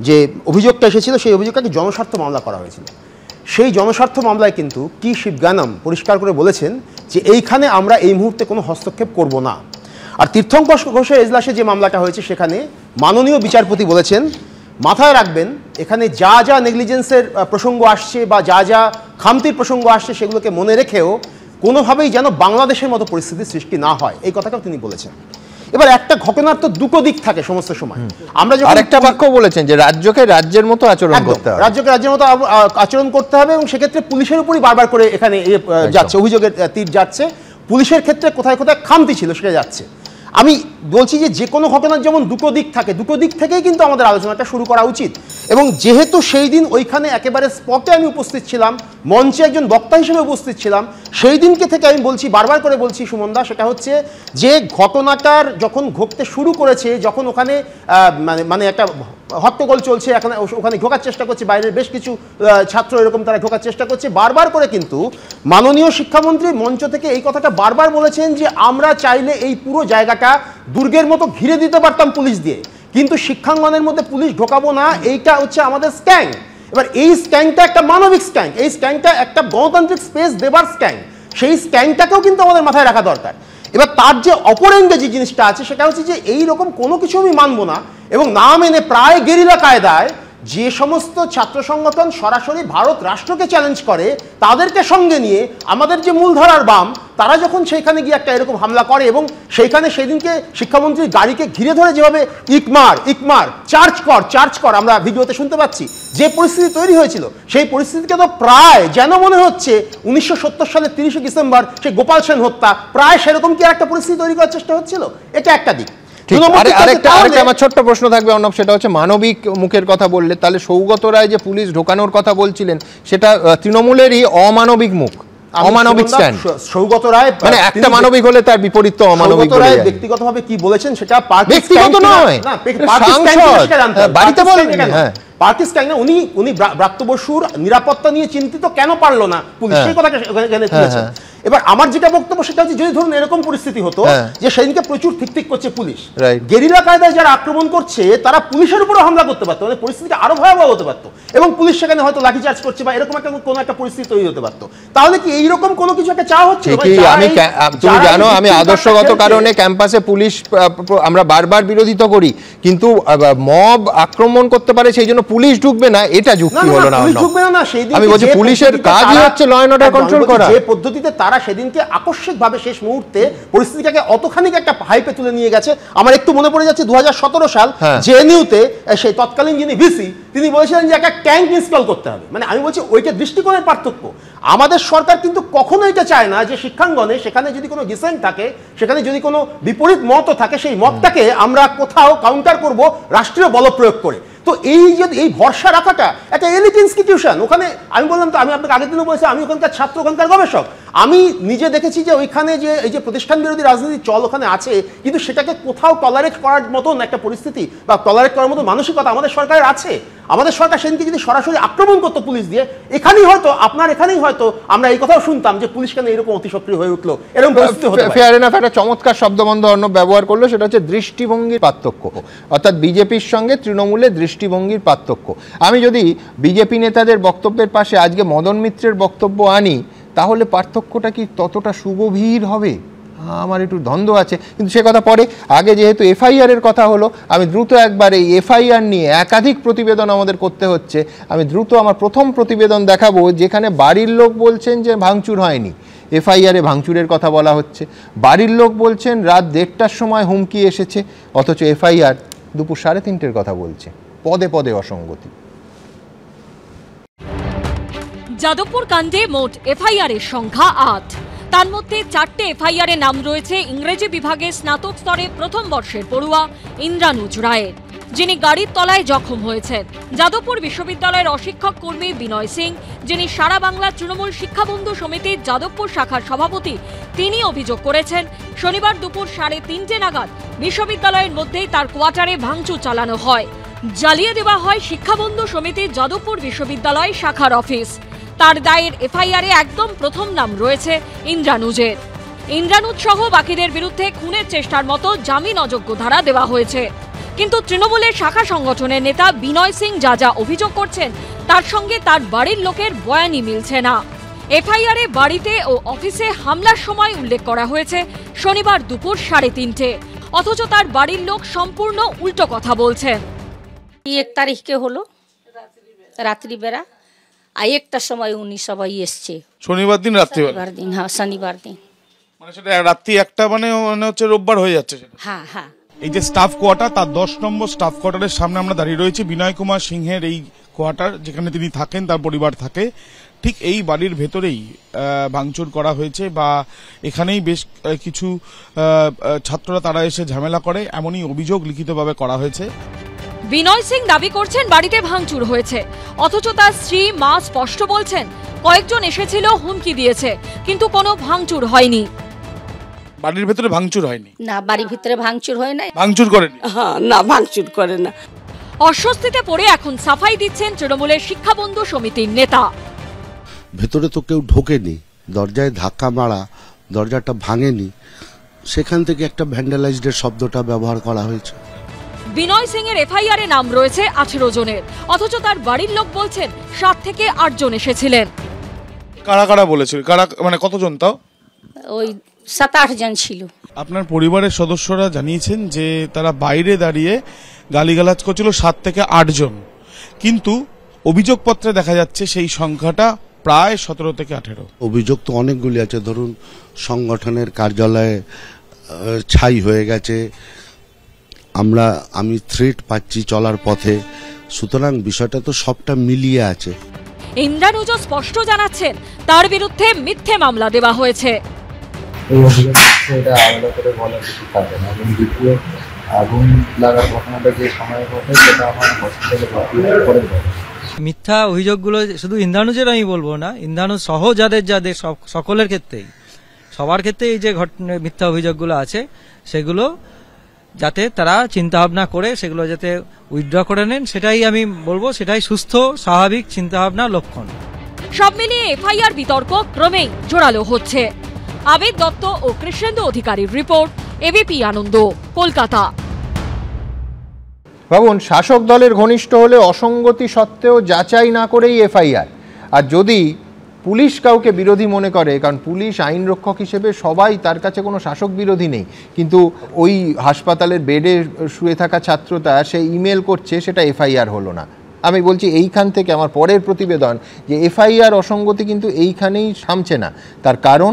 Speaker 10: যে অভিযোগটা এসেছিল সেই অভিযোগটাকে জনস্বার্থ মামলা করা হয়েছিল। সেই জনস্বার্থ মামলায় কিন্তু কি শিবগানম পরিষ্কার করে বলেছেন যে এইখানে আমরা এই মুহূর্তে কোনো হস্তক্ষেপ করব না। আর তীর্থঙ্কর ঘোষের এজলাসে যে মামলাটা হয়েছে সেখানে মাননীয় বিচারপতি বলেছেন, মাথায় রাখবেন এখানে যা যা নেগলিজেন্সের প্রসঙ্গ আসছে বা যা যা খামতির প্রসঙ্গ আসছে সেগুলোকে মনে রেখেও কোনোভাবেই যেন বাংলাদেশের মতো পরিস্থিতির সৃষ্টি না হয়, এই কথাটাও তিনি বলেছেন। এবার একটা ঘটনার তো দুটো দিক থাকে সমস্ত সময়। আমরা যখন
Speaker 1: একটা বাক্য বলেছেন যে রাজ্যকে রাজ্যের মতো আচরণ করতে হবে,
Speaker 10: রাজ্যকে রাজ্যের মতো আচরণ করতে হবে, এবং সেক্ষেত্রে পুলিশের উপরই বারবার করে এখানে যাচ্ছে, অভিযোগের তীর যাচ্ছে, পুলিশের ক্ষেত্রে কোথায় কোথায় খামতি ছিল সেটা যাচ্ছে। আমি বলছি যে কোনো ঘটনার যেমন দুটো দিক থাকে, দুটো দিক থেকেই কিন্তু আমাদের আলোচনাটা শুরু করা উচিত। এবং যেহেতু সেই দিন ওইখানে একেবারে স্পটে আমি উপস্থিত ছিলাম, মঞ্চে একজন বক্তা হিসেবে উপস্থিত ছিলাম, সেই দিনকে থেকে আমি বলছি, বারবার করে বলছি সুমনদা, সেটা হচ্ছে যে ঘটনাটার যখন ঘটতে শুরু করেছে, যখন ওখানে মানে একটা হট্টগোল চলছে, ওখানে ঢোকার চেষ্টা করছে বাইরের বেশ কিছু ছাত্র, এরকম তারা ঢোকার চেষ্টা করছে, বারবার করে কিন্তু মাননীয় শিক্ষামন্ত্রী মঞ্চ থেকে এই কথাটা বারবার বলেছেন যে আমরা চাইলে এই পুরো জায়গাটা দুর্গের মতো ঘিরে দিতে পারতাম পুলিশ দিয়ে, কিন্তু শিক্ষাঙ্গনের মধ্যে পুলিশ ঢোকাবো না, এইটা হচ্ছে আমাদের স্ক্যাং। এবার এই স্ক্যাংটা একটা মানবিক স্ক্যাং, এই স্ক্যাংটা একটা গণতান্ত্রিক স্পেস দেবার স্ক্যাং, সেই স্ক্যাংটাকেও কিন্তু আমাদের মাথায় রাখা দরকার। এবার তার যে অপর এন্ডে যে জিনিসটা আছে সেটা হচ্ছে যে এইরকম কোনো কিছু আমি মানবো না, এবং না মেনে প্রায় গেরিলা কায়দায় যে সমস্ত ছাত্র সংগঠন সরাসরি ভারত রাষ্ট্রকে চ্যালেঞ্জ করে তাদেরকে সঙ্গে নিয়ে আমাদের যে মূলধারার বাম, তারা যখন সেইখানে গিয়ে একটা এরকম হামলা করে, এবং সেইখানে সেদিনকে শিক্ষামন্ত্রীর গাড়িকে ঘিরে ধরে যেভাবে ইকমার চার্জ কর আমরা ভিডিওতে শুনতে পাচ্ছি, যে পরিস্থিতি তৈরি হয়েছিল, সেই পরিস্থিতিকে তো প্রায় যেন মনে হচ্ছে 1970 সালের 30শে ডিসেম্বর সেই গোপাল সেন হত্যা, প্রায় সেরকম কি একটা পরিস্থিতি তৈরি করার চেষ্টা হচ্ছিল। এটা একটা দিক।
Speaker 1: আরেকটা আমার ছোট্ট প্রশ্ন থাকবে অর্ণব, সেটা হচ্ছে মানবিক মুখের কথা বললে, তাহলে সৌগত রায় যে পুলিশ ঢোকানোর কথা বলছিলেন সেটা তৃণমূলেরই অমানবিক মুখ, অমানবিক স্ট্যান্ড।
Speaker 10: সৌগত রায়
Speaker 1: মানে একটা মানবিক হলে তার বিপরীত অমানবিক বলে যায়।
Speaker 10: ব্যক্তিগতভাবে কি বলেছেন সেটা
Speaker 1: ব্যক্তিগত নয়, বাড়িতে বলেন। হ্যাঁ,
Speaker 10: পার্টিস ক্যাং না, উনি ব্রাত্য বসুর নিরাপত্তা নিয়ে চিন্তিত কেন পারলো না পুলিশ, সেই কথাটা এখানে তুলেছেন। এবার আমার যেটা বক্তব্য সেটা হচ্ছে, যদি ধরুন এরকম পরিস্থিতি হতো যে সেদিনকে প্রচুর ঠিক করছে পুলিশ, গেরিলা কায়দায় যারা আক্রমণ করছে তারা পুলিশের উপরে হামলা করতে পারতো, মানে পরিস্থিতিটা আরো ভয়াবহ হতে পারতো, এবং পুলিশ সেখানে হয়তো লাঠিচার্জ করছে বা এরকম একটা কোনো একটা পরিস্থিতি তৈরি হতে পারতো। তাহলে কি এইরকম কোনো কিছু একটা চাওয়া হচ্ছে?
Speaker 1: তুমি জানো আমি আদর্শগত কারণে ক্যাম্পাসে পুলিশ আমরা বারবার বিরোধিতা করি, কিন্তু মব আক্রমণ করতে পারে সেই জন্য পুলিশ ঢুকবে না, এটা যুক্তি হলো না। আমি বলছি পুলিশের কাজই হচ্ছে ল এন্ড অর্ডার কন্ট্রোল করা।
Speaker 10: যে পদ্ধতিতে তারা সেদিনকে আকস্মিকভাবে শেষ মুহূর্তে পরিস্থিতিটাকে অতখানি একটা হাইপে তুলে নিয়ে গেছে, আমার একটু মনে পড়ে যাচ্ছে 2017 সাল জেএনইউতে সেই তৎকালীন যিনি ভিসি তিনি বলেছিলেন যে একটা ট্যাঙ্ক ইনস্টল করতে হবে। মানে আমি বলছি ওইটা দৃষ্টিকোণের পার্থক্য। আমাদের সরকার কিন্তু কখনো এটা চায় না যে শিক্ষাঙ্গনে সেখানে যদি কোনো ডিসেন্ট থাকে, সেখানে যদি কোনো বিপরীত মতও থাকে, সেই মতটাকে আমরা কোথাও কাউন্টার করব রাষ্ট্রীয় বল প্রয়োগ করে। তো এই যে এই ভরসা রাখাটা একটা এলিট ইনস্টিটিউশন, ওখানে আমি বললাম তো, আমি আপনাকে আগের দিনও বলেছি আমি ওখানকার ছাত্র, ওখানকার গবেষক, আমি নিজে দেখেছি যে ওইখানে যে এই যে প্রতিষ্ঠান বিরোধী রাজনীতি চল ওখানে আছে, কিন্তু সেটাকে কোথাও টলারেট করার মতন একটা পরিস্থিতি বা টলারেট করার মতো মানসিকতা আমাদের সরকারের আছে। আমাদের সরকার সেদিনকে যদি সরাসরি আক্রমণ করতো পুলিশ দিয়ে, এখানেই হয়তো এখানেই হয়তো আমরা এই কথাও শুনতাম যে পুলিশ কেন এরকম অতি সক্রিয় হয়ে উঠলো, এরকম পরিস্থিতি হতে পারে।
Speaker 1: ফেয়ার এনাফ একটা চমৎকার শব্দবন্ধ অর্ণব ব্যবহার করলো, সেটা হচ্ছে দৃষ্টিভঙ্গির পার্থক্য, অর্থাৎ বিজেপির সঙ্গে তৃণমূলের দৃষ্টিভঙ্গির পার্থক্য। আমি যদি বিজেপি নেতাদের বক্তব্যের পাশে আজকে মদন মিত্রের বক্তব্য আনি, তাহলে পার্থক্যটা কি ততটা সুগভীর হবে? আমার একটু দ্বন্দ্ব আছে, কিন্তু সে কথা পরে। আগে যেহেতু এফআইআর এর কথা হলো, আমি দ্রুত একবার এই এফআইআর নিয়ে একাধিক প্রতিবেদন আমাদের করতে হচ্ছে, আমি দ্রুত আমার প্রথম প্রতিবেদন দেখাবো, যেখানে বাড়ির লোক বলছেন যে ভাঙচুর হয়নি, এফআইআরে ভাঙচুরের কথা বলা হচ্ছে। বাড়ির লোক বলছেন রাত 1:30টার সময় হুমকি এসেছে, অথচ এফআইআর দুপুর 3:30টার কথা বলছে। পদে পদে অসঙ্গতি।
Speaker 11: যাদবপুর কাণ্ডে মোট এফআইআর এর সংখ্যা 8। তার মধ্যে 4টে এফআইআর এর নাম রয়েছে ইংরেজি বিভাগে স্নাতক স্তরে প্রথম বর্ষের পড়ুয়া ইন্দ্রানুজ রায়ের, যিনি গাড়ির তলায় জখম হয়েছেন। যাদবপুর বিশ্ববিদ্যালয়ের অশিক্ষক কর্মী বিনয় সিং, যিনি সারা বাংলা তৃণমূল শিক্ষাবন্ধু সমিতির যাদবপুর শাখার সভাপতি, তিনি অভিযোগ করেছেন শনিবার দুপুর 3:30 নাগাদ বিশ্ববিদ্যালয়ের মধ্যেই তার কোয়ার্টারে ভাঙচুর চালানো হয়, জ্বালিয়ে দেওয়া হয় শিক্ষাবন্ধু সমিতির যাদবপুর বিশ্ববিদ্যালয় শাখার অফিস। তার দায়ের এফআইআরে একদম প্রথম নাম রয়েছে ইন্দ্রানুজের। ইন্দ্রানুজ সহ বাকিদের বিরুদ্ধে খুনের চেষ্টার মতো জামিন অযোগ্য ধারা দেওয়া হয়েছে। কিন্তু তৃণমূলের শাখা সংগঠনের নেতা বিনয় সিং যা যা অভিযোগ করছেন তার সঙ্গে তার বাড়ির লোকের বয়ানই মিলছে না। এফআইআরে বাড়িতে ও অফিসে হামলার সময় উল্লেখ করা হয়েছে শনিবার দুপুর 3:30, অথচ তার বাড়ির লোক সম্পূর্ণ উল্টো কথা বলছেন।
Speaker 12: 1 তারিখকে হলো রাত্রিবেলা, আর 1টার সময় উনি সবাই এসছে।
Speaker 13: শনিবার দিন রাত্রিবেলা?
Speaker 12: দিন, হ্যাঁ শনিবার দিন।
Speaker 13: মানে সেটা রাত্রি 1টা মানে হচ্ছে রোববার হয়ে যাচ্ছে।
Speaker 12: হ্যাঁ হ্যাঁ।
Speaker 13: এই যে স্টাফ কোয়ার্টার, তার 10 নম্বর স্টাফ কোয়ার্টারের সামনে আমরা দাঁড়িয়ে রয়েছি। বিনয় কুমার সিংহের এই কোয়ার্টার, যেখানে তিনি থাকেন, তার পরিবার থাকে, ঠিক এই বাড়ির ভেতরেই ভাঙচুর করা হয়েছে বা এখানেই বেশ কিছু ছাত্ররা তারা এসে ঝামেলা করে, এমনই অভিযোগ লিখিতভাবে করা হয়েছে।
Speaker 11: বিনয় সিং দাবি করছেন বাড়িতে ভাঙচুর হয়েছে, অথচ তার স্ত্রী মা স্পষ্ট বলছেন কয়েকজন এসেছিল, হুমকি দিয়েছে, কিন্তু কোনো ভাঙচুর হয়নি।
Speaker 13: বাড়ির ভেতরে ভাঙচুর হয়নি?
Speaker 12: না, বাড়ির ভিতরে ভাঙচুর হয় না।
Speaker 13: ভাঙচুর করেনি?
Speaker 12: হ্যাঁ, না ভাঙচুর করে না।
Speaker 11: অস্বস্তিতে পড়ে এখন সাফাই দিচ্ছেন তৃণমূলের শিক্ষাবন্ধু সমিতির নেতা।
Speaker 14: ভেতরে তো কেউ ঢোকেনি, দরজায় ধাক্কা মারা, দরজাটা ভাঙেনি, সেখান থেকে একটা ভ্যান্ডালাইজড শব্দটা ব্যবহার করা হয়েছে।
Speaker 11: বিনয় সিং এর এফআইআর নাম রয়েছে 18 জনের, অথচ তার বাড়ির লোক বলছেন 7 থেকে 8 জন এসেছিলেন।
Speaker 13: কারা কারা বলেছিল? কারা মানে কতজন? তাও
Speaker 12: ওই 7-8 জন ছিল।
Speaker 13: আপনার পরিবারের সদস্যরা জানিয়েছেন যে তারা বাইরে দাঁড়িয়ে গালিগালাজ করছিল 7 থেকে 8 জন, কিন্তু অভিযোগপত্রে দেখা যাচ্ছে সেই সংখ্যাটা প্রায় 17 থেকে 18।
Speaker 14: অভিযোগ তো অনেকগুলি আছে, ধরুন সংগঠনের কার্যালয়ে ছাই হয়ে গেছে, আমি থ্রেট পাচ্ছি চলার পথে, সুতরাং বিষয়টা তো সবটা মিলিয়ে আছে।
Speaker 11: ইন্দ্রানুজ স্পষ্ট জানাচ্ছেন তার বিরুদ্ধে মিথ্যে মামলা দেওয়া হয়েছে।
Speaker 15: এই অভিযোগ এটা আলাদা করে বলার কিছু থাকে না, এবং দ্বিতীয় আগুন লাগার ঘটনাটা যে সময় ঘটে সেটা আমার হসপিটালে ভর্তি করে দেয়।
Speaker 3: মিথ্যা অভিযোগগুলো শুধু ইন্দ্রানুজের আমি বলবো না, ইন্দ্রানুজ সহ যাদের সকলের ক্ষেত্রেই, সবার ক্ষেত্রে এই যে মিথ্যা অভিযোগগুলো আছে সেগুলো যাতে তারা চিন্তা ভাবনা করে সেগুলো যাতে উইথড্র করে নেন, সেটাই আমি বলবো, সেটাই সুস্থ স্বাভাবিক চিন্তা ভাবনার লক্ষণ।
Speaker 11: সব মিলিয়ে এফআইআর বিতর্ক ক্রমেই জোরালো হচ্ছে। আবেদ দত্ত ও কৃষ্ণেন্দু অধিকারীর রিপোর্ট, এবিপি আনন্দ, কলকাতা।
Speaker 1: ভাবুন, শাসক দলের ঘনিষ্ঠ হলে অসঙ্গতি সত্ত্বেও যাচাই না করেই এফআইআর। আর যদি পুলিশ কাউকে বিরোধী মনে করে, কারণ পুলিশ আইন রক্ষক হিসেবে সবাই, তার কাছে কোনো শাসক বিরোধী নেই, কিন্তু ওই হাসপাতালের বেডে শুয়ে থাকা ছাত্রটা সে ইমেল করছে, সেটা এফআইআর হলো না। আমি বলছি এইখান থেকে আমার পরের প্রতিবেদন যে এফআইআর অসঙ্গতি কিন্তু এইখানেই থামছে না। তার কারণ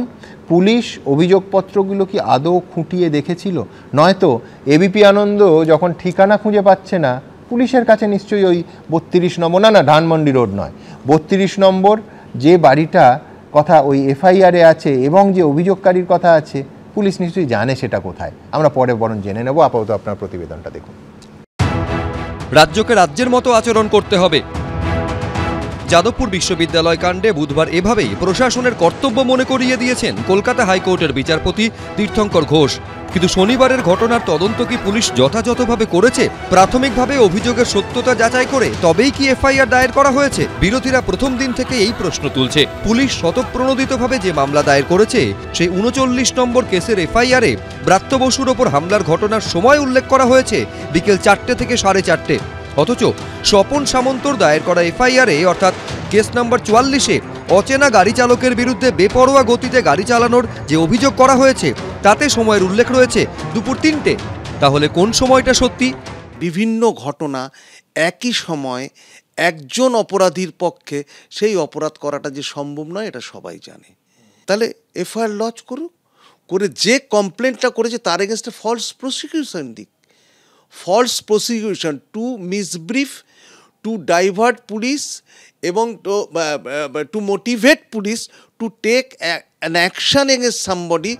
Speaker 1: পুলিশ অভিযোগপত্রগুলো কি আদৌ খুঁটিয়ে দেখেছিল? নয়তো এবিপি আনন্দ যখন ঠিকানা খুঁজে পাচ্ছে না, পুলিশের কাছে নিশ্চয়ই ওই 32 নম্বর, না ধানমন্ডি রোড নয়, 32 নম্বর যে বাড়িটা কথা ওই এফআইআরে আছে এবং যে অভিযোগকারীর কথা আছে, পুলিশ নিশ্চয়ই জানে সেটা কোথায়। আমরা পরে বরং জেনে নেব। আপাতত আপনার প্রতিবেদনটা দেখুন।
Speaker 2: রাজ্যকে রাজ্যের মতো আচরণ করতে হবে। যাদবপুর বিশ্ববিদ্যালয় কাণ্ডে বুধবার এভাবেই প্রশাসনের কর্তব্য মনে করিয়ে দিয়েছেন কলকাতা হাইকোর্টের বিচারপতি তীর্থঙ্কর ঘোষ। কিন্তু শনিবারের ঘটনার তদন্ত কি পুলিশ যথাযথভাবে করেছে? প্রাথমিকভাবে অভিযোগের সত্যতা যাচাই করে তবেই কি এফআইআর দায়ের করা হয়েছে? বিরোধীরা প্রথম দিন থেকে এই প্রশ্ন তুলছে। পুলিশ স্বতঃপ্রণোদিতভাবে যে মামলা দায়ের করেছে সেই 39 নম্বর কেসের এফআইআরে ব্রাত্য বসুর ওপর হামলার ঘটনার সময় উল্লেখ করা হয়েছে বিকেল 4টে থেকে 4:30। অথচ স্বপন সামন্তর দায়ের করা এফআইআরে অর্থাৎ কেস নাম্বার 44-এ অচেনা গাড়ি চালকের বিরুদ্ধে বেপরোয়া গতিতে গাড়ি চালানোর যে অভিযোগ করা হয়েছে তাতে সময়ের উল্লেখ রয়েছে দুপুর 3টে। তাহলে কোন সময়টা সত্যি?
Speaker 16: বিভিন্ন ঘটনা একই সময় একজন অপরাধীর পক্ষে সেই অপরাধ করাটা যে সম্ভব নয় এটা সবাই জানে। তাহলে এফআইআর লজ করুক, করে যে কমপ্লেনটা করেছে তার এগেনস্টে ফলস প্রসিকিউশন দিক। False prosecution to misbrief, to divert police এবং to motivate police to take an action against somebody.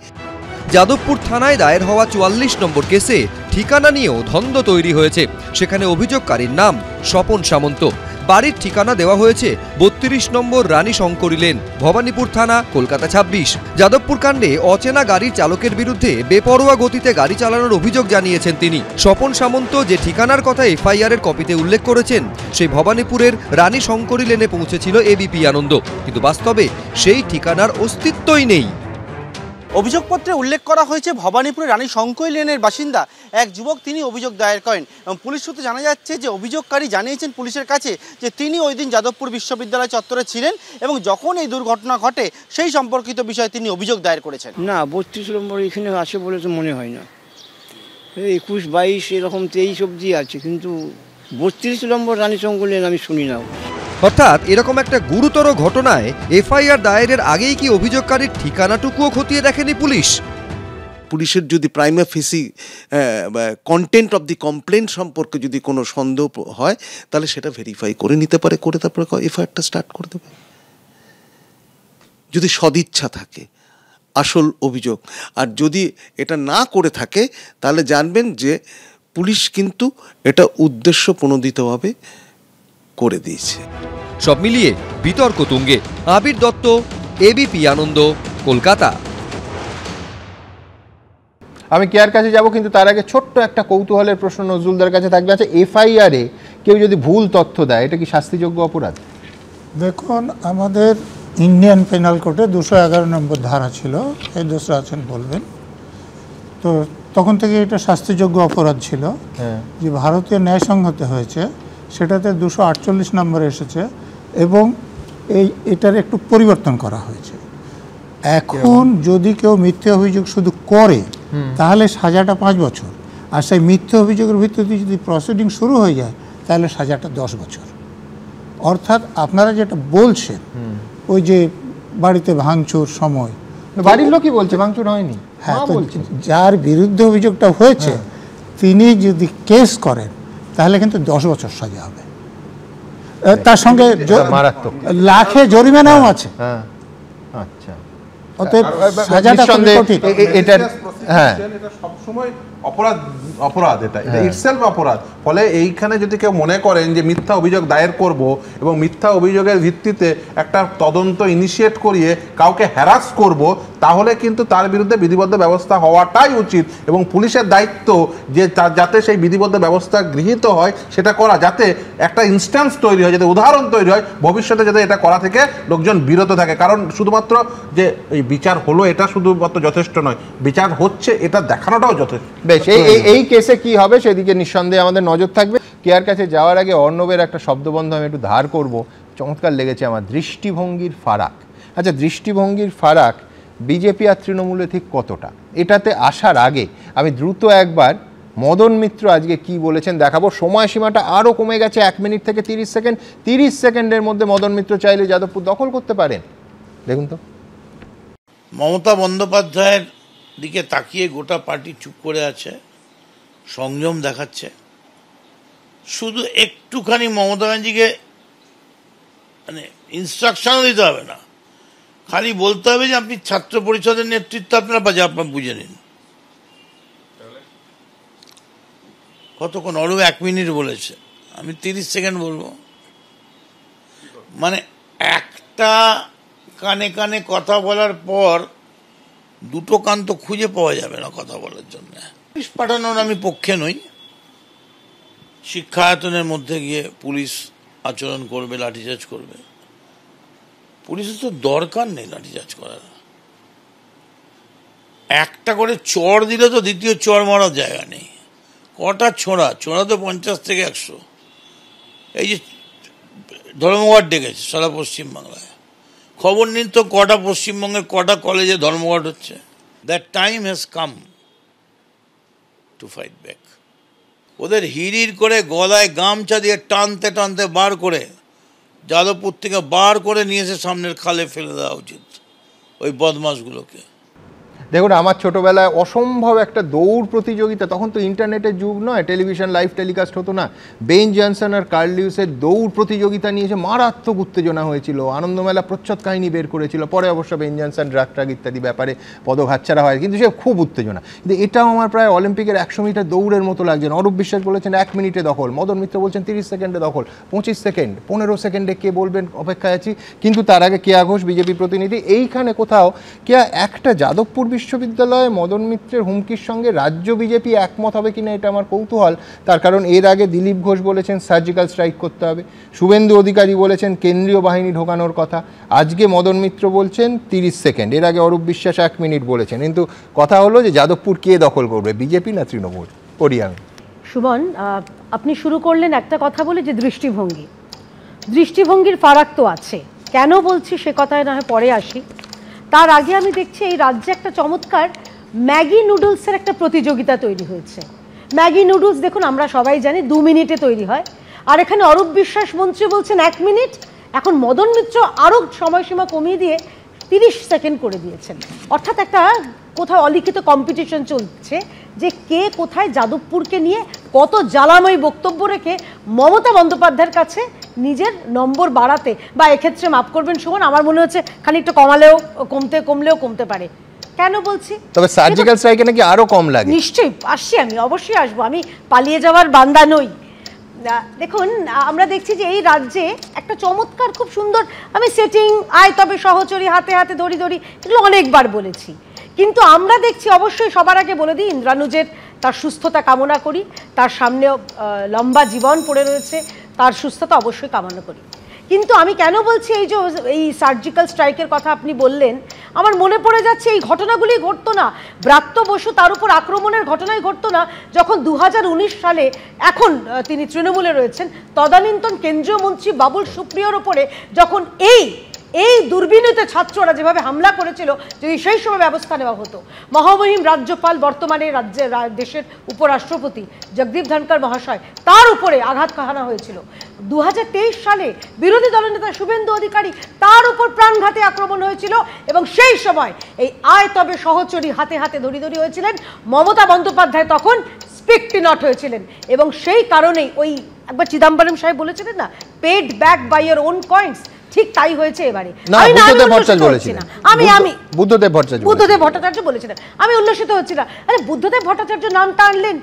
Speaker 2: Jadavpur থানায় দায়ের হওয়া 44 নম্বর কেসে ঠিকানা নিয়েও ধন্দ তৈরি হয়েছে। সেখানে অভিযোগকারীর নাম স্বপন সামন্ত। বাড়ির ঠিকানা দেওয়া হয়েছে 32 নম্বর রানী শঙ্করী লেন, ভবানীপুর থানা, কলকাতা 26। যাদবপুর কাণ্ডে অচেনা গাড়ির চালকের বিরুদ্ধে বেপরোয়া গতিতে গাড়ি চালানোর অভিযোগ জানিয়েছেন তিনি। স্বপন সামন্ত যে ঠিকানার কথা এফআইআরের কপিতে উল্লেখ করেছেন সেই ভবানীপুরের রানী শঙ্করী লেনে পৌঁছেছিল এবিপি আনন্দ, কিন্তু বাস্তবে সেই ঠিকানার অস্তিত্বই নেই।
Speaker 17: অভিযোগপত্রে উল্লেখ করা হয়েছে ভবানীপুরের রানী শঙ্কই লেনের বাসিন্দা এক যুবক তিনি অভিযোগ দায়ের করেন এবং পুলিশ সূত্রে জানা যাচ্ছে যে অভিযোগকারী জানিয়েছেন পুলিশের কাছে যে তিনি ওই দিন যাদবপুর বিশ্ববিদ্যালয় চত্বরে ছিলেন এবং যখন এই দুর্ঘটনা ঘটে সেই সম্পর্কিত বিষয়ে তিনি অভিযোগ দায়ের করেছেন।
Speaker 18: না 32 নম্বর এখানে আছে বলে তো মনে হয় না, 21, 22 এরকম 23 অবধি আছে, কিন্তু 32 নম্বর রানী শঙ্কই লেন আমি শুনি না।
Speaker 2: অর্থাৎ এরকম একটা গুরুতর ঘটনায় এফআইআর দায়েরের আগেই কি অভিযোগকারীর ঠিকানাটুকুও খতিয়ে দেখেনি পুলিশ?
Speaker 16: পুলিশের যদি prima ফেসি content of the complain সম্পর্কে যদি কোনো সন্দেহ হয় তাহলে সেটা ভেরিফাই করে নিতে পারে, করে তারপরে এফআইআরটা স্টার্ট করে দেবে যদি সদিচ্ছা থাকে আসল অভিযোগ। আর যদি এটা না করে থাকে তাহলে জানবেন যে পুলিশ কিন্তু এটা উদ্দেশ্য প্রণোদিতভাবে করে দিয়েছে।
Speaker 2: সব মিলিয়ে বিতর্ক তুঙ্গে। আবির দত্ত, এবিপি আনন্দ, কলকাতা।
Speaker 1: আমি কেয়ার কাছে যাব, কিন্তু তার আগে ছোট্ট একটা কৌতূহলের প্রশ্ন নজরুলদার কাছে থাকবে। আচ্ছা, এফআইআরে কেউ যদি ভুল তথ্য দেয় এটা কি শাস্তিযোগ্য অপরাধ?
Speaker 8: দেখুন, আমাদের ইন্ডিয়ান পেনাল কোডে 211 নম্বর ধারা ছিল, এই দোষরা আছেন বলবেন, তো তখন থেকে এটা শাস্তিযোগ্য অপরাধ ছিল। যে ভারতীয় ন্যায়সংহতে হয়েছে সেটাতে 248 নম্বরে এসেছে এবং এটার একটু পরিবর্তন করা হয়েছে। এখন যদি কেউ মিথ্যে অভিযোগ শুধু করে তাহলে সাজাটা 5 বছর, আর সেই মিথ্যে অভিযোগের ভিত্তিতে যদি প্রসিডিং শুরু হয়ে যায় তাহলে সাজাটা 10 বছর। অর্থাৎ আপনারা যেটা বলছেন ওই যে বাড়িতে ভাঙচুর সময়,
Speaker 1: বাড়ির লোকই বলছে ভাঙচুর হয়নি,
Speaker 8: হ্যাঁ, তো যার বিরুদ্ধে অভিযোগটা হয়েছে তিনি যদি কেস করেন তাহলে কিন্তু 10 বছর সাজা হবে, তার সঙ্গে লাখে জরিমানাও আছে।
Speaker 1: আচ্ছা,
Speaker 8: অতএব সাজাটা কঠিন।
Speaker 1: এটা
Speaker 7: সবসময় অপরাধ, এটা ইটসেলফ অপরাধ। ফলে এইখানে যদি কেউ মনে করেন যে মিথ্যা অভিযোগ দায়ের করব এবং মিথ্যা অভিযোগের ভিত্তিতে একটা তদন্ত ইনিশিয়েট করিয়ে কাউকে হ্যারাস করব, তাহলে কিন্তু তার বিরুদ্ধে বিধিবদ্ধ ব্যবস্থা হওয়াটাই উচিত এবং পুলিশের দায়িত্ব যে যাতে সেই বিধিবদ্ধ ব্যবস্থা গৃহীত হয় সেটা করা, যাতে একটা ইনস্ট্যান্স তৈরি হয়, যাতে উদাহরণ তৈরি হয়, ভবিষ্যতে যাতে এটা করা থেকে লোকজন বিরত থাকে। কারণ শুধুমাত্র যে এই বিচার হলো এটা শুধুমাত্র যথেষ্ট নয়, বিচার হচ্ছে এটা দেখানোটাও যথেষ্ট।
Speaker 1: বেশ, এই কেসে কি হবে সেদিকে নিঃসন্দেহে আমাদের নজর থাকবে। কেয়ার কাছে যাওয়ার আগে অর্ণবের একটা শব্দবন্ধ আমি একটু ধার করব, চমৎকার লেগেছে আমার, দৃষ্টিভঙ্গির ফারাক। আচ্ছা, দৃষ্টিভঙ্গির ফারাক বিজেপি আর তৃণমূলে ঠিক কতটা? এটাতে আসার আগে আমি দ্রুত একবার মদন মিত্র আজকে কি বলেছেন দেখাবো। সময়সীমাটা আরও কমে গেছে, 1 মিনিট থেকে 30 সেকেন্ড। 30 সেকেন্ডের মধ্যে মদন মিত্র চাইলে যাদবপুর দখল করতে পারেন। দেখুন তো।
Speaker 19: মমতা বন্দ্যোপাধ্যায়ের দিকে তাকিয়ে গোটা পার্টি চুপ করে আছে, সংযম দেখাচ্ছে। শুধু একটুখানি মমতা ব্যানার্জিকে মানে ইনস্ট্রাকশনও দিতে হবে না, খালি বলতে হবে যে আপনি ছাত্র পরিষদের নেতৃত্ব আপনারা বুঝে নিন। কতক্ষণ? অরূপ 1 মিনিট বলেছে, আমি 30 সেকেন্ড বলবো। মানে একটা কানে কানে কথা বলার পর দুটো কান তো খুঁজে পাওয়া যাবে না কথা বলার জন্য। পুলিশ পাঠানোর আমি পক্ষে নই। শিক্ষায়তনের মধ্যে গিয়ে পুলিশ আচরণ করবে, লাঠিচার্জ করবে, পুলিশের তো দরকার নেই লাঠিচার্জ করার। একটা করে চড় দিলে তো দ্বিতীয় চড় মারার জায়গা নেই। কটা ছোঁড়া তো 50 থেকে 100। এই যে ধর্মঘট ডেকেছে সারা পশ্চিমবাংলায়, খবর নিন তো কটা পশ্চিমবঙ্গের কটা কলেজে ধর্মঘট হচ্ছে। That time has come to fight back. ওদের হিড়ির করে গলায় গামছা দিয়ে টানতে টানতে বার করে যাদবপুর থেকে বার করে নিয়ে এসে সামনের খালে ফেলে দেওয়া উচিত ওই বদমাশগুলোকে।
Speaker 1: দেখুন, আমার ছোটবেলায় অসম্ভব একটা দৌড় প্রতিযোগিতা, তখন তো ইন্টারনেটের যুগ নয়, টেলিভিশন লাইভ টেলিকাস্ট হতো না। বেন জনসন আর কার্ল লিউসের দৌড় প্রতিযোগিতা নিয়ে এসে মারাত্মক উত্তেজনা হয়েছিল, আনন্দমেলা প্রচ্ছদ কাহিনী বের করেছিল। পরে অবশ্য বেন জনসন ড্রাগ ইত্যাদি ব্যাপারে পদক হাতছাড়া হয়, কিন্তু সে খুব উত্তেজনা। কিন্তু এটাও আমার প্রায় অলিম্পিকের 100 মিটার দৌড়ের মতো লাগছে। অরূপ বিশ্বাস বলেছেন 1 মিনিটে দখল, মদন মিত্র বলছেন 30 সেকেন্ডে দখল, 25 সেকেন্ড, 15 সেকেন্ডে কে বলবেন, অপেক্ষায় আছি। কিন্তু তার আগে কেয়া ঘোষ বিজেপি প্রতিনিধি, এইখানে কোথাও কেয়া একটা যাদবপুর বিশ্ববিদ্যালয়ে মদন মিত্রের হুমকির সঙ্গে রাজ্য বিজেপি একমত হবে কিনা এটা আমার কৌতূহল। তার কারণ এর আগে দিলীপ ঘোষ বলেছেন সার্জিক্যাল স্ট্রাইক করতে হবে, শুভেন্দু অধিকারী বলেছেন কেন্দ্রীয় বাহিনী ঢোকানোর কথা, আজকে মদন মিত্র বলছেন 30 সেকেন্ড, এর আগে অরূপ বিশ্বাস 1 মিনিট বলেছেন। কিন্তু কথা হলো যে যাদবপুর কে দখল করবে, বিজেপি না তৃণমূল? পড়ি আমি।
Speaker 20: সুমন, আপনি শুরু করলেন একটা কথা বলে যে দৃষ্টিভঙ্গির ফারাক তো আছে। কেন বলছি সে কথায় না হয় পরে আসি। তার আগে আমি দেখছি এই রাজ্যে একটা চমৎকার ম্যাগি নুডলসের একটা প্রতিযোগিতা তৈরি হয়েছে। ম্যাগি নুডলস দেখুন আমরা সবাই জানি 2 মিনিটে তৈরি হয়, আর এখানে অরূপ বিশ্বাস মন্ত্রী বলছেন 1 মিনিট, এখন মদন মিত্র আরও সময়সীমা কমিয়ে দিয়ে 30 সেকেন্ড করে দিয়েছেন। অর্থাৎ একটা কোথাও অলিখিত কম্পিটিশন চলছে যে কে কোথায় যাদবপুরকে নিয়ে কত জ্বালাময় বক্তব্য রেখে মমতা বন্দ্যোপাধ্যায়ের কাছে নিজের নম্বর বাড়াতে, বা এক্ষেত্রে মাফ করবেন সুমন, আমার মনে হচ্ছে খানিকটা কমলেও কমতে পারে। কেন বলছি?
Speaker 1: তবে সার্জিক্যাল স্ট্রাইকে নাকি আরো কম লাগে।
Speaker 20: নিশ্চয়ই আসছি, আমি অবশ্যই আসবো, আমি পালিয়ে যাওয়ার বান্দা নই। দেখুন আমরা দেখছি যে এই রাজ্যে একটা চমৎকার খুব সুন্দর, আমি সেটিং আয় তবে সহচরী হাতে হাতে ধরি ধরি এগুলো অনেকবার বলেছি, কিন্তু আমরা দেখছি অবশ্যই সবার আগে বলে দিই ইন্দ্রানুজের তার সুস্থতা কামনা করি, তার সামনেও লম্বা জীবন পড়ে রয়েছে, তার সুস্থতা অবশ্যই কামনা করি। কিন্তু আমি কেন বলছি এই সার্জিক্যাল স্ট্রাইকের কথা আপনি বললেন, আমার মনে পড়ে যাচ্ছে এই ঘটনাগুলি ঘটতো না, ব্রাত্য বসু তার উপর আক্রমণের ঘটনাই ঘটতো না যখন 2019 সালে, এখন তিনি তৃণমূলে রয়েছেন, তদানীন্তন কেন্দ্রীয় মন্ত্রী বাবুল সুপ্রিয়র ওপরে যখন এই দুর্বিনীত ছাত্ররা যেভাবে হামলা করেছিল, যদি সেই সময় ব্যবস্থা নেওয়া হতো, মহামহিম রাজ্যপাল বর্তমানে দেশের উপরাষ্ট্রপতি জগদীপ ধনকর মহাশয় তার উপরে আঘাত হানা হয়েছিল। 2023 সালে বিরোধী দলনেতা শুভেন্দু অধিকারী তার উপর প্রাণঘাতী আক্রমণ হয়েছিল, এবং সেই সময় এই আয় তবে সহচরী হাতে হাতে ধরি ধরি হয়েছিলেন মমতা বন্দ্যোপাধ্যায়, তখন স্পিক নট হয়েছিলেন, এবং সেই কারণেই ওই একবার চিদম্বরম সাহেব বলেছিলেন না, paid back by your own coins, ঠিক তাই হয়েছে এবারে।
Speaker 1: বুদ্ধদেব ভট্টাচার্য
Speaker 20: বলেছিলেন, আমি উল্লসিত হচ্ছি না। আরে বুদ্ধদেব ভট্টাচার্য নামটা আনলেন,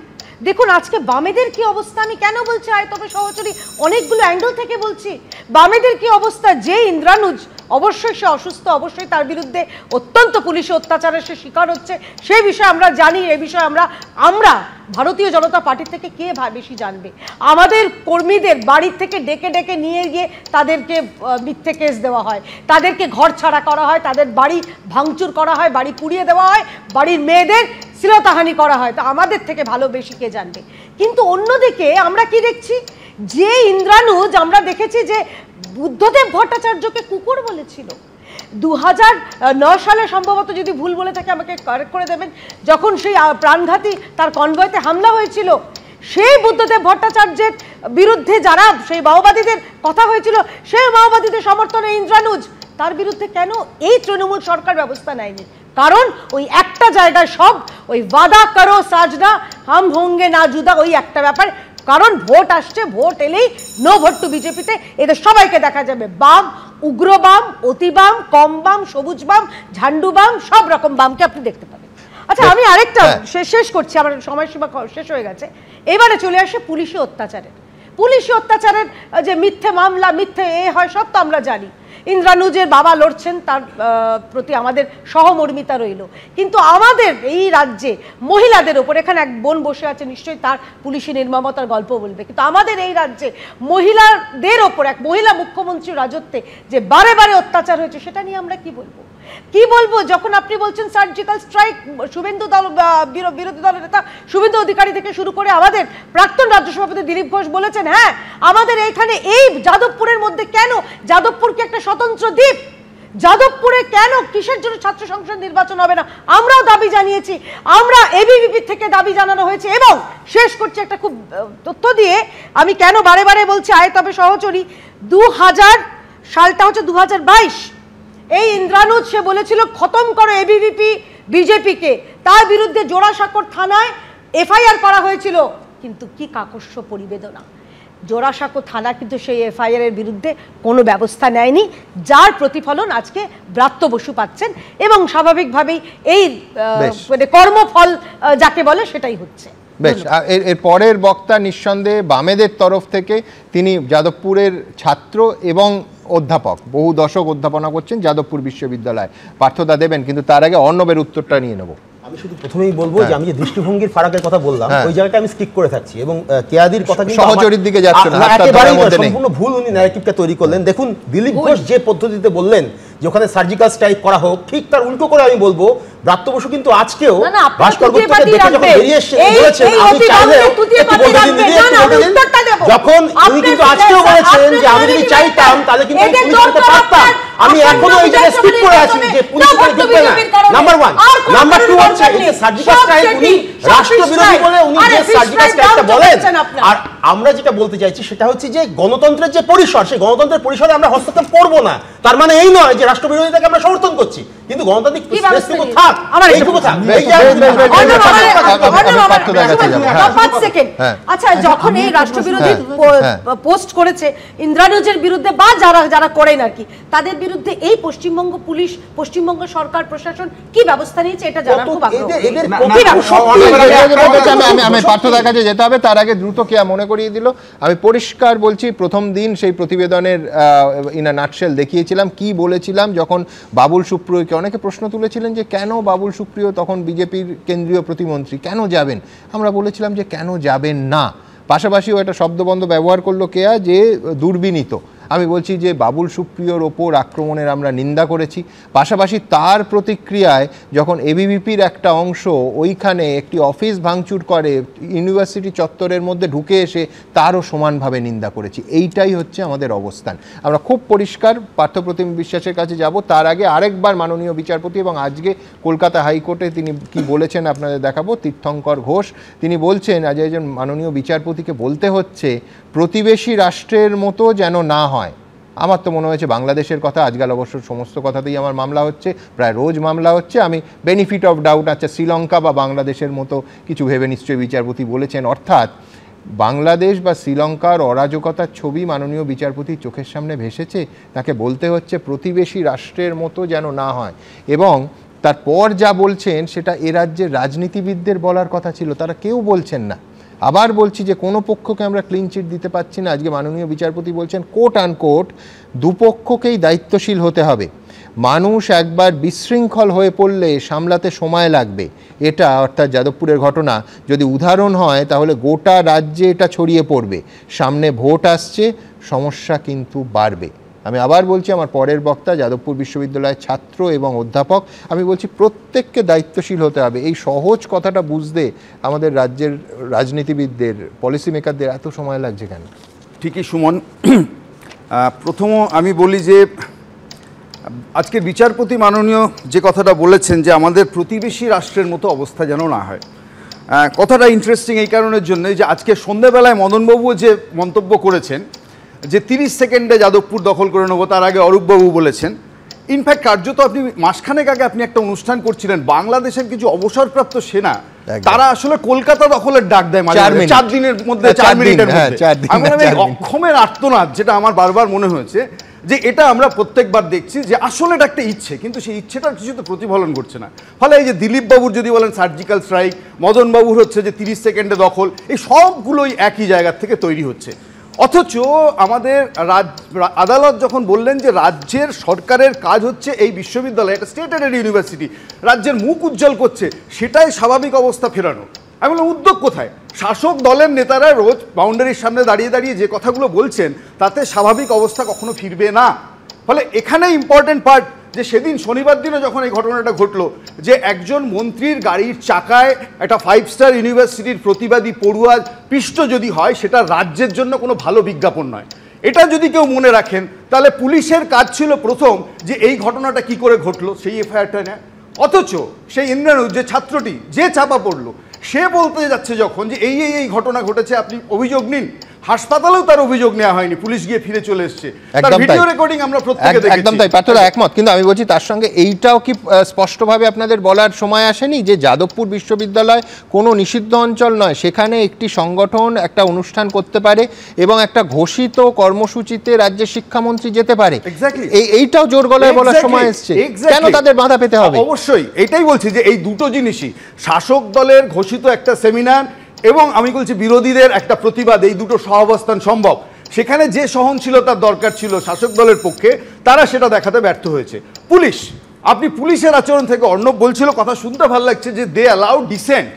Speaker 20: দেখুন আজকে বামেদের কি অবস্থা। আমি কেন বলছি আয় তবে সহচরী, অনেকগুলো অ্যাঙ্গেল থেকে বলছি বামেদের কি অবস্থা। যে ইন্দ্রানুজ, অবশ্যই সে অসুস্থ, অবশ্যই তার বিরুদ্ধে অত্যন্ত পুলিশি অত্যাচারের সে শিকার হচ্ছে, সেই বিষয়ে আমরা জানি, এ বিষয়ে আমরা ভারতীয় জনতা পার্টি থেকে কে বেশি জানবে। আমাদের কর্মীদের বাড়ির থেকে ডেকে ডেকে নিয়ে গিয়ে তাদেরকে মিথ্যে কেস দেওয়া হয়, তাদেরকে ঘর ছাড়া করা হয়, তাদের বাড়ি ভাঙচুর করা হয়, বাড়ি পুড়িয়ে দেওয়া হয়, বাড়ির মেয়েদের শ্লীলতাহানি করা হয়, তো আমাদের থেকে ভালো বেশি কে জানবে। কিন্তু অন্যদিকে আমরা কি দেখছি, যে ইন্দ্রানুজ আমরা দেখেছি যে বুদ্ধদেব ভট্টাচার্যকে কুকুর বলেছিল 2009 সালে, সম্ভবত যদি ভুল বলে থাকে আমাকে কারেক্ট করে দেবেন, যখন সেই প্রাণঘাতী তার কনভয়তে হামলা হয়েছিল, সেই বুদ্ধদেব ভট্টাচার্যের বিরুদ্ধে যারা সেই মাওবাদীদের কথা হয়েছিল, সেই মাওবাদীদের সমর্থনে ইন্দ্রানুজ, তার বিরুদ্ধে কেন এই তৃণমূল সরকার ব্যবস্থা নেয়নি? কারণ ওই একটা জায়গায় সব ওই ওয়াদা করো সাজনা হাম হোঙ্গে না জুদা, ওই একটা ব্যাপার। কারণ ভোট আসছে, ভোট এলেই নো ভোট টু বিজেপিতে, এদের সবাইকে দেখা যাবে বাম, উগ্র বাম, অতি বাম, কম বাম, সবুজ বাম, ঝান্ডু বাম, সব রকম বামকে আপনি দেখতে পাবেন। আচ্ছা আমি আরেকটা শেষ করছি, আমার সময়সীমা শেষ হয়ে গেছে। এবারে চলে আসে পুলিশি অত্যাচারের যে মিথ্যে মামলা, মিথ্যে হয়, সব তো আমরা জানি। ইন্দ্রানুজের বাবা লড়ছেন, তার প্রতি আমাদের সহমর্মিতা রইল, কিন্তু আমাদের এই রাজ্যে মহিলাদের ওপর, এখানে এক বোন বসে আছে, নিশ্চয়ই তার পুলিশি নির্মমতার গল্প বলবে, কিন্তু আমাদের এই রাজ্যে মহিলাদের ওপর এক মহিলা মুখ্যমন্ত্রীর রাজত্বে যে বারে বারে অত্যাচার হয়েছে, সেটা নিয়ে আমরা কি বলবো? যখন আপনি বলছেন সার্জিক্যাল স্ট্রাইক, বিরোধী দলের নেতা শুভেন্দু অধিকারী থেকে শুরু করে আমাদের প্রাক্তন রাজ্য সভাপতি দিলীপ ঘোষ বলেছেন, হ্যাঁ আমাদের এইখানে এই যাদবপুরের মধ্যে, কেন যাদবপুর কি একটা স্বতন্ত্র দ্বীপ? যাদবপুরে কেন, কিসের জন্য ছাত্র সংসদ নির্বাচন হবে না? আমরাও দাবি জানিয়েছি, আমরা এবিভিপি থেকে দাবি জানানো হয়েছে। এবং শেষ করছি একটা খুব তথ্য দিয়ে, আমি কেন বারে বারে বলছি আয় তবে সহচরী, 2000 সালটা হচ্ছে 2022, এই ইন্দ্রানুজ সে বলেছিল খতম করো এবিভিপি বিজেপিকে, তার বিরুদ্ধে জোড়াসাঁকোর থানায় এফআইআর করা হয়েছিল, কিন্তু কি কাকস্য পরিবেদনা, জোড়াসাঁকো থানা কিন্তু সেই এফআইআর এর বিরুদ্ধে কোনো ব্যবস্থা নেয়নি, যার প্রতিফলন আজকে ব্রাত্য বসু পাচ্ছেন, এবং স্বাভাবিকভাবেই এই মানে কর্মফল যাকে বলে সেটাই হচ্ছে।
Speaker 1: বেশ, এর পরের বক্তা নিঃসন্দেহে বামেদের তরফ থেকে, তিনি যাদবপুরের ছাত্র এবং অধ্যাপক, বহু দশক অধ্যাপনা করছেন যাদবপুর বিশ্ববিদ্যালয়। পার্থদা দেবেন, কিন্তু তার আগে অর্ণবের উত্তরটা নিয়ে নেব।
Speaker 10: আমি শুধু প্রথমেই বলবো যে আমি যে দৃষ্টিভঙ্গির ফারাকের কথা বললাম ওই জায়গাটা আমি স্টিক করে থাকছি, এবং কেয়াদির কথা কিন্তু
Speaker 1: সহচরীর দিকে যাচ্ছে না,
Speaker 10: একেবারেই সম্পূর্ণ ভুল উনি ন্যারেটিভটা তৈরি করলেন। দেখুন, দিলীপ ঘোষ যে পদ্ধতিতে বললেন যে ওখানে সার্জিক্যাল স্ট্রাইক করা হোক, ঠিক তার উল্টো করে আমি বলবো ব্রাত্য বসু কিন্তু আজকেও ভাস্কর গুপ্তকে দেখে যখন বেরিয়ে এসে বলেছেন আমি চাইলেও যখন উনি কিন্তু আজকেও বলেছেন যে আমি যদি চাইতাম তাহলে কিন্তু পুলিশ করতে পারতাম। আমি এখনো এই জায়গায় স্টিক করে আছি যে পুলিশ করে ঢুকবে না, নাম্বার 1। নাম্বার 2 হচ্ছে এই যে সার্জিক্যাল স্ট্রাইক, উনি রাষ্ট্রবিরোধী বলে উনি যে সার্জিক্যাল স্ট্রাইকটা বলেন, আর আমরা যেটা বলতে চাইছি সেটা হচ্ছে যে গণতন্ত্রের যে পরিসর, সেই গণতন্ত্রের পরিসরে আমরা হস্তক্ষেপ করব না। তার মানে এই নয় যে রাষ্ট্রবিরোধীতাকে আমরা সমর্থন করছি, কিন্তু গণতান্ত্রিক স্পেসটুকু থাক, এইটুকু থাক।
Speaker 20: আচ্ছা, যখন এই রাষ্ট্রবিরোধী পোস্ট করেছে ইন্দ্রানুজের বিরুদ্ধে বা যারা করেন আর কি, তাদের বিরুদ্ধে এই পশ্চিমবঙ্গ পুলিশ, পশ্চিমবঙ্গ সরকার প্রশাসন কি ব্যবস্থা নিয়েছে এটা জানার খুব আগ্রহ।
Speaker 1: আমি পার্থদার কাছে যেতে হবে, তার আগে দ্রুত কেয়া মনে করিয়ে দিল। আমি পরিষ্কার বলছি, প্রথম দিন সেই প্রতিবেদনের ইন আ নাটশেল দেখিয়েছিলাম কি বলেছিলাম। যখন বাবুল সুপ্রিয়কে অনেকে প্রশ্ন তুলেছিলেন যে কেন বাবুল সুপ্রিয় তখন বিজেপির কেন্দ্রীয় প্রতিমন্ত্রী, কেন যাবেন, আমরা বলেছিলাম যে কেন যাবেন না। পাশাপাশিও একটা শব্দবন্ধ ব্যবহার করলো কেয়া যে দুর্বিনীত। আমি বলছি যে বাবুল সুপ্রিয়র ওপর আক্রমণের আমরা নিন্দা করেছি। পাশাপাশি তার প্রতিক্রিয়ায় যখন এবিভিপির একটা অংশ ওইখানে একটি অফিস ভাঙচুর করে, ইউনিভার্সিটি চত্বরের মধ্যে ঢুকে এসে তারও সমানভাবে নিন্দা করেছি। এইটাই হচ্ছে আমাদের অবস্থান। আমরা খুব পরিষ্কার পার্থপ্রতিম বিশ্বাসের কাছে যাব। তার আগে আরেকবার মাননীয় বিচারপতি এবং আজকে কলকাতা হাইকোর্টে তিনি কি বলেছেন আপনাদের দেখাবো। তীর্থঙ্কর ঘোষ তিনি বলছেন, আজ একজন মাননীয় বিচারপতিকে বলতে হচ্ছে প্রতিবেশী রাষ্ট্রের মতো যেন না হয়। আমার তো মনে হয়েছে বাংলাদেশের কথা, আজকাল অবশ্য সমস্ত কথাতেই আমার মামলা হচ্ছে, প্রায় রোজ মামলা হচ্ছে। আমি বেনিফিট অফ ডাউট, আচ্ছা শ্রীলঙ্কা বা বাংলাদেশের মতো কিছু ভেবে নিশ্চয়ই বিচারপতি বলেছেন। অর্থাৎ বাংলাদেশ বা শ্রীলঙ্কার অরাজকতার ছবি মাননীয় বিচারপতির চোখের সামনে ভেসেছে, তাকে বলতে হচ্ছে প্রতিবেশী রাষ্ট্রের মতো যেন না হয়। এবং তারপর যা বলছেন সেটা এ রাজ্যের রাজনীতিবিদদের বলার কথা ছিল, তারা কেউ বলছেন না। আবার বলছি যে কোনো পক্ষকে আমরা ক্লিন চিট দিতে পারছি না। আজকে মাননীয় বিচারপতি বলছেন কোট আনকোট দুপক্ষকেই দায়িত্বশীল হতে হবে। মানুষ একবার বিশৃঙ্খল হয়ে পড়লে সামলাতে সময় লাগবে। এটা অর্থাৎ যাদবপুরের ঘটনা যদি উদাহরণ হয় তাহলে গোটা রাজ্যে এটা ছড়িয়ে পড়বে। সামনে ভোট আসছে, সমস্যা কিন্তু বাড়বে। আমি আবার বলছি, আমার পরের বক্তা যাদবপুর বিশ্ববিদ্যালয়ের ছাত্র এবং অধ্যাপক, আমি বলছি প্রত্যেককে দায়িত্বশীল হতে হবে। এই সহজ কথাটা বুঝতে আমাদের রাজ্যের রাজনীতিবিদদের, পলিসি মেকারদের এত সময় লাগছে কেন?
Speaker 21: ঠিকই সুমন, প্রথম আমি বলি যে আজকে বিচারপতি মাননীয় যে কথাটা বলেছেন যে আমাদের প্রতিবেশী রাষ্ট্রের মতো অবস্থা যেন না হয়, কথাটা ইন্টারেস্টিং এই কারণের জন্য যে আজকে সন্ধ্যাবেলায় মদনবাবুও যে মন্তব্য করেছেন যে 30 সেকেন্ডে যাদবপুর দখল করে নেবো, তার আগে অরূপবাবু বলেছেন। ইনফ্যাক্ট কার্যত আপনি মাসখানেক আগে আপনি একটা অনুষ্ঠান করছিলেন, বাংলাদেশের কিছু অবসরপ্রাপ্ত সেনা তারা আসলে কলকাতা দখলের ডাক দেয় 4 দিনের মধ্যে, 4 মিনিটের মধ্যে। অক্ষমের আর্তনাদ, যেটা আমার বারবার মনে হয়েছে যে এটা আমরা প্রত্যেকবার দেখছি যে আসলে এটা একটা ইচ্ছে, কিন্তু সেই ইচ্ছেটার কিছু তো প্রতিফলন করছে না। ফলে এই যে দিলীপ বাবুর যদি বলেন সার্জিক্যাল স্ট্রাইক, মদন বাবুর হচ্ছে যে 30 সেকেন্ডে দখল, এই সবগুলোই একই জায়গা থেকে তৈরি হচ্ছে। অথচ আমাদের আদালত যখন বললেন যে রাজ্যের সরকারের কাজ হচ্ছে এই বিশ্ববিদ্যালয়, একটা স্টেট এডেড ইউনিভার্সিটি, রাজ্যের মুখ উজ্জ্বল করছে, সেটাই স্বাভাবিক অবস্থা ফেরানো। আমি বললাম উদ্যোগ কোথায়? শাসক দলের নেতারা রোজ বাউন্ডারির সামনে দাঁড়িয়ে দাঁড়িয়ে যে কথাগুলো বলছেন তাতে স্বাভাবিক অবস্থা কখনো ফিরবে না। ফলে এখানে ইম্পর্টেন্ট পার্ট যে সেদিন শনিবার দিনে যখন এই ঘটনাটা ঘটলো, যে একজন মন্ত্রীর গাড়ির চাকায় একটা 5 স্টার ইউনিভার্সিটির প্রতিবাদী পড়ুয়া পৃষ্ঠ যদি হয়, সেটা রাজ্যের জন্য কোনো ভালো বিজ্ঞাপন নয়। এটা যদি কেউ মনে রাখেন তাহলে পুলিশের কাজ ছিল প্রথম যে এই ঘটনাটা কি করে ঘটলো সেই এফআইআরটা নেয়। অথচ সেই ইন্দ্রানুজ যে ছাত্রটি যে চাপা পড়লো, সে বলতে যাচ্ছে যখন যে এই ঘটনা ঘটেছে, আপনি অভিযোগ নিন। হাসপাতালেও তার অভিযোগ নেওয়া হয়নি, পুলিশ গিয়ে ফিরে চলে এসেছে, তার ভিডিও রেকর্ডিং আমরা প্রত্যেকে দেখেছি।
Speaker 1: একদম তাই, পাত্ররা একমত। কিন্তু আমি বলছি তার সঙ্গে এইটাও কি স্পষ্টভাবে আপনাদের বলার সময় আসেনি যে যাদবপুর বিশ্ববিদ্যালয় কোনো নিষিদ্ধ অঞ্চল নয়, সেখানে একটি সংগঠন একটা অনুষ্ঠান করতে পারে এবং একটা ঘোষিত কর্মসূচিতে রাজ্যের শিক্ষামন্ত্রী যেতে পারে। এইটাও জোর গলায় বলার সময় এসছে, কেন তাদের বাধা পেতে হবে?
Speaker 21: অবশ্যই এটাই বলছি যে এই দুটো জিনিসই, শাসক দলের ঘোষিত একটা সেমিনার এবং আমি বলছি বিরোধীদের একটা প্রতিবাদ, এই দুটো সহাবস্থান সম্ভব। সেখানে যে সহনশীলতার দরকার ছিল শাসক দলের পক্ষে তারা সেটা দেখাতে ব্যর্থ হয়েছে। পুলিশ, আপনি পুলিশের আচরণ থেকে অর্ণব বলছিল, কথা শুনতে ভালো লাগছে যে দে অ্যালাউ ডিসেন্ট।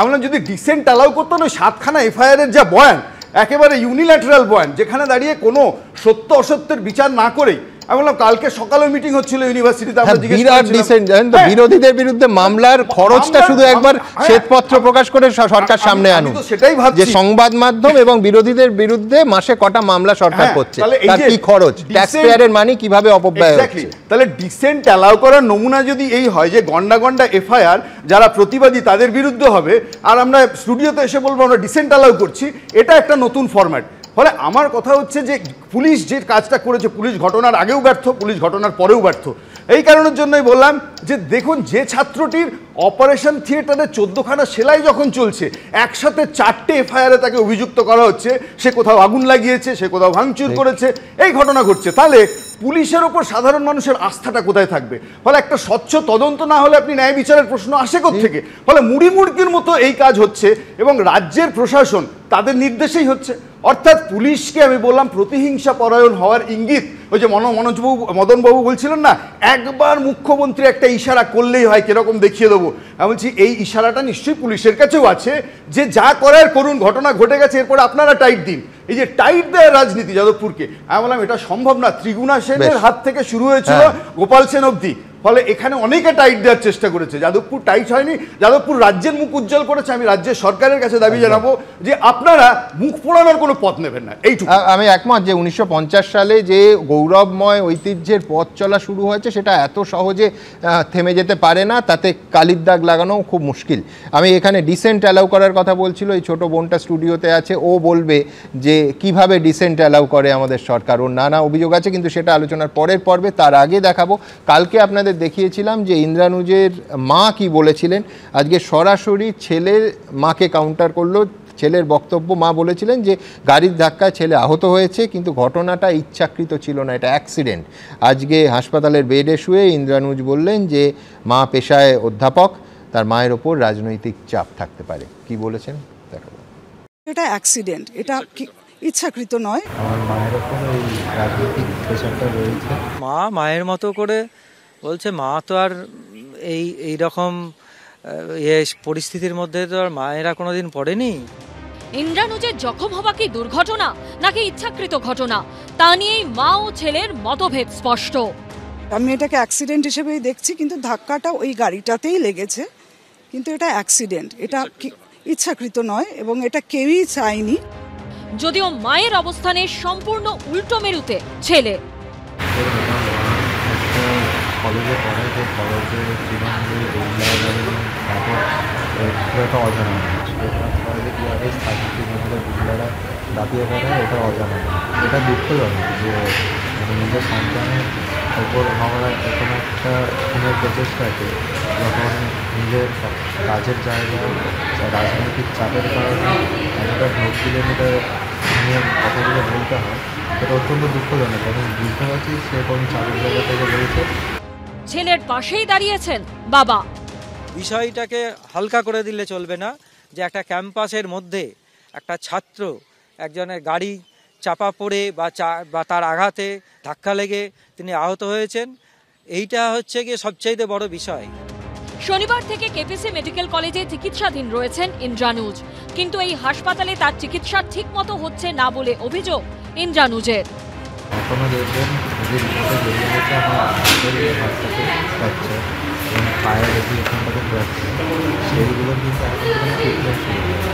Speaker 21: আমরা যদি ডিসেন্ট অ্যালাউ করতো না, 7খানা এফআইআর এর যা বয়ান, একেবারে ইউনিল্যাটারাল বয়ান, যেখানে দাঁড়িয়ে কোনো সত্য অসত্যের বিচার না করেই, আমি বললাম কালকে সকালে মিটিং হচ্ছিল ইউনিভার্সিটিতে, আমরা জিজ্ঞেস করেছিলাম
Speaker 1: বিরোধীদের বিরুদ্ধে মামলার খরচটা শুধু একবার শ্বেতপত্র প্রকাশ করে সরকার সামনে আনুন,
Speaker 21: সেটাই ভাবছি
Speaker 1: যে সংবাদ মাধ্যম এবং বিরোধীদের বিরুদ্ধে মাসে কটা মামলা সরকার করছে, তার কি খরচ, ট্যাক্সপেয়ারের মানি কিভাবে অপব্যয় হচ্ছে।
Speaker 21: তাহলে ডিসেন্ট অ্যালাউ করার নমুনা যদি এই হয় যে গন্ডা গন্ডা এফআইআর যারা প্রতিবাদী তাদের বিরুদ্ধে হবে, আর আমরা স্টুডিওতে এসে বলবো আমরা ডিসেন্ট অ্যালাউ করছি, এটা একটা নতুন ফরম্যাট। ফলে আমার কথা হচ্ছে যে পুলিশ যে কাজটা করেছে, পুলিশ ঘটনার আগেও ব্যর্থ, পুলিশ ঘটনার পরেও ব্যর্থ। এই কারণের জন্যই বললাম যে দেখুন, যে ছাত্রটির অপারেশন থিয়েটারে 14খানা সেলাই যখন চলছে, একসাথে 4টে এফআইআরে তাকে অভিযুক্ত করা হচ্ছে, সে কোথাও আগুন লাগিয়েছে, সে কোথাও ভাঙচুর করেছে, এই ঘটনা ঘটছে, তাহলে পুলিশের ওপর সাধারণ মানুষের আস্থাটা কোথায় থাকবে? ফলে একটা স্বচ্ছ তদন্ত না হলে আপনি ন্যায় বিচারের প্রশ্ন আসে কোত্থেকে? ফলে মুড়ি মুড়কির মতো এই কাজ হচ্ছে এবং রাজ্যের প্রশাসন তাদের নির্দেশেই হচ্ছে। অর্থাৎ পুলিশকে আমি বললাম প্রতিহিংসা পরায়ণ হওয়ার ইঙ্গিত। ওই যে মদনবাবু বলছিলেন না, একবার মুখ্যমন্ত্রী একটা ইশারা করলেই হয়, কিরকম দেখিয়ে দেবো। আমি বলছি এই ইশারাটা নিশ্চয়ই পুলিশের কাছেও আছে, যে যা করার করুন, ঘটনা ঘটে গেছে, এরপর আপনারা টাইট দিন। এই যে টাইট দেয় রাজনীতি যাদবপুরকে, আমি বললাম এটা সম্ভব না। ত্রিগুণা সেনের হাত থেকে শুরু হয়েছিল গোপাল সেন অবধি, ফলে এখানে অনেকে টাইট দেওয়ার চেষ্টা করেছে, যাদবপুর টাইট হয়নি। যাদবপুর রাজ্যের মুখ উজ্জ্বল করেছে। আমি রাজ্যের সরকারের কাছে দাবি জানাবো যে আপনারা মুখ পোড়ানোর কোনো পথ নেবেন না। এইটুকু
Speaker 1: আমি একমত যে 1950 সালে যে গৌরবময় ঐতিহ্যের পথ চলা শুরু হয়েছে, সেটা এত সহজে থেমে যেতে পারে না, তাতে কালির দাগ লাগানো খুব মুশকিল। আমি এখানে ডিসেন্ট অ্যালাউ করার কথা বলছিল, এই ছোট বোনটা স্টুডিওতে আছে, ও বলবে যে কিভাবে ডিসেন্ট অ্যালাউ করে আমাদের সরকার। ওর নানা অভিযোগ আছে, কিন্তু সেটা আলোচনার পরের পর্বে। তার আগে দেখাবো, কালকে আপনাদের দেখিয়েছিলাম যে ইন্দ্রানুজের মা কি বলেছিলেন, আজকে সরাসরি ছেলের মাকে কাউন্টার করলো। ছেলের বক্তব্য, মা বলেছিলেন যে গাড়ির ধাক্কায় ছেলে আহত হয়েছে, কিন্তু ঘটনাটা ইচ্ছাকৃত ছিল না, এটা অ্যাক্সিডেন্ট। আজকে হাসপাতালের বেডে শুয়ে ইন্দ্রানুজ বললেন যে মা পেশায় অধ্যাপক, তার মায়ের ওপর রাজনৈতিক চাপ থাকতে পারে। কি বলেছেন দেখাবো।
Speaker 4: এটা অ্যাক্সিডেন্ট, এটা ইচ্ছাকৃত নয়।
Speaker 15: আমার মায়ের ওপর এই রাজনৈতিক প্রেশারটা রয়েছে।
Speaker 3: মায়ের মতো করে বলছে, মা তো আর এই রকম পরিস্থিতির মধ্যে তো আর মায়েরা কোনোদিন পড়েনি।
Speaker 11: ইন্দ্রানুজের জখম হওয়া কি দুর্ঘটনা নাকি ইচ্ছাকৃত ঘটনা, তা নিয়েই মা ও ছেলের মতভেদ স্পষ্ট।
Speaker 4: আমি এটাকে অ্যাক্সিডেন্ট হিসেবেই দেখছি, কিন্তু ধাক্কাটা ওই গাড়িটাতেই লেগেছে, কিন্তু এটা অ্যাক্সিডেন্ট, এটা ইচ্ছাকৃত নয় এবং এটা কেউই চায়নি।
Speaker 11: যদিও মায়ের অবস্থানে সম্পূর্ণ উল্টো মেরুতে ছেলে।
Speaker 15: কলেজে পড়ে, তো কলেজে তৃণমূল এটা অজানা কলেজে কীভাবে তৃণমূলের গুন্ডারা দাপিয়ে পড়ে, এটা অজানা। এটা দুঃখজনক যে নিজের সন্তানের ওপর আমরা এরকম একটা খুনের প্রচেষ্টাকে যখন নিজের কাজের জায়গায় রাজনৈতিক চাপের কারণে একটা ভোট কিলোমিটার নিয়ে কথাগুলো বলতে হয়, এটা অত্যন্ত দুঃখজনক। এবং বুঝতে পারছি সে কোন চাপের জায়গা থেকে বলেছে।
Speaker 11: ছেলের পাশেই দাঁড়িয়েছেন বাবা।
Speaker 3: বিষয়টাকে হালকা করে দিলে চলবে না, যে একটা ক্যাম্পাসের মধ্যে একটা ছাত্র একজনের গাড়ি চাপা পড়ে বা তার আঘাতে ধাক্কা লেগে তিনি আহত হয়েছেন, এইটা হচ্ছে গিয়ে সবচাইতে বড় বিষয়।
Speaker 11: শনিবার থেকে কেপিসি মেডিকেল কলেজে চিকিৎসাধীন রয়েছেন ইন্দ্রানুজ, কিন্তু এই হাসপাতালে তার চিকিৎসা ঠিক মতো হচ্ছে না বলে অভিযোগ ইন্দ্রানুজের।
Speaker 15: এখনো দেখবেন যে রিপোর্টে বেরিয়ে গেছে আমার হাতের হাতটাকে যাচ্ছে এবং পায়ের রেডিয়েশনটাকে যাচ্ছে, সেইগুলো কিন্তু এখন ট্রিটমেন্ট শুরু হয়েছে।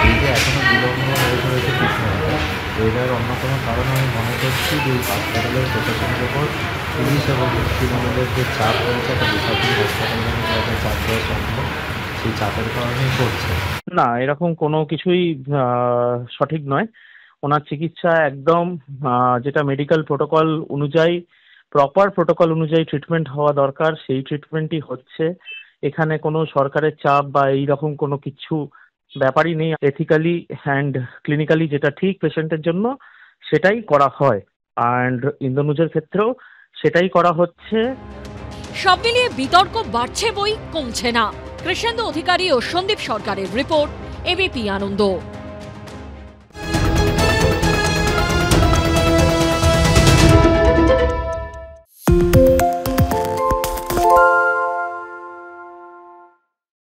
Speaker 15: এই যে এখনো বিলম্ব হয়ে রয়েছে ট্রিটমেন্টটা, এটার অন্যতম কারণ আমি মনে করছি যে এই হাসপাতালের প্রশাসনের ওপর পুলিশ এবং তৃণমূলের যে চাপ রয়েছে, একটা বেসরকারি হাসপাতালের চাপ দেওয়া সম্ভব, সেই চাপের কারণেই করছে
Speaker 22: না। এরকম কোনো কিছুই সঠিক নয়। ওনার চিকিৎসা একদম যেটা মেডিকেল প্রোটোকল অনুযায়ী, প্রপার প্রোটোকল অনুযায়ী ট্রিটমেন্ট হওয়া দরকার, সেই ট্রিটমেন্টই হচ্ছে। এখানে কোনো সরকারের চাপ বা এইরকম কোনো কিছু ব্যাপারই নেই। এথিক্যালি অ্যান্ড ক্লিনিক্যালি যেটা ঠিক পেশেন্টের জন্য সেটাই করা হয়, অ্যান্ড ইন্দ্রানুজের ক্ষেত্রেও সেটাই করা হচ্ছে।
Speaker 11: সব মিলিয়ে বিতর্ক বাড়ছে বই কমছে না। কৃষ্ণেন্দু অধিকারী ও সন্দীপ সরকারের রিপোর্ট, এবিপি আনন্দ।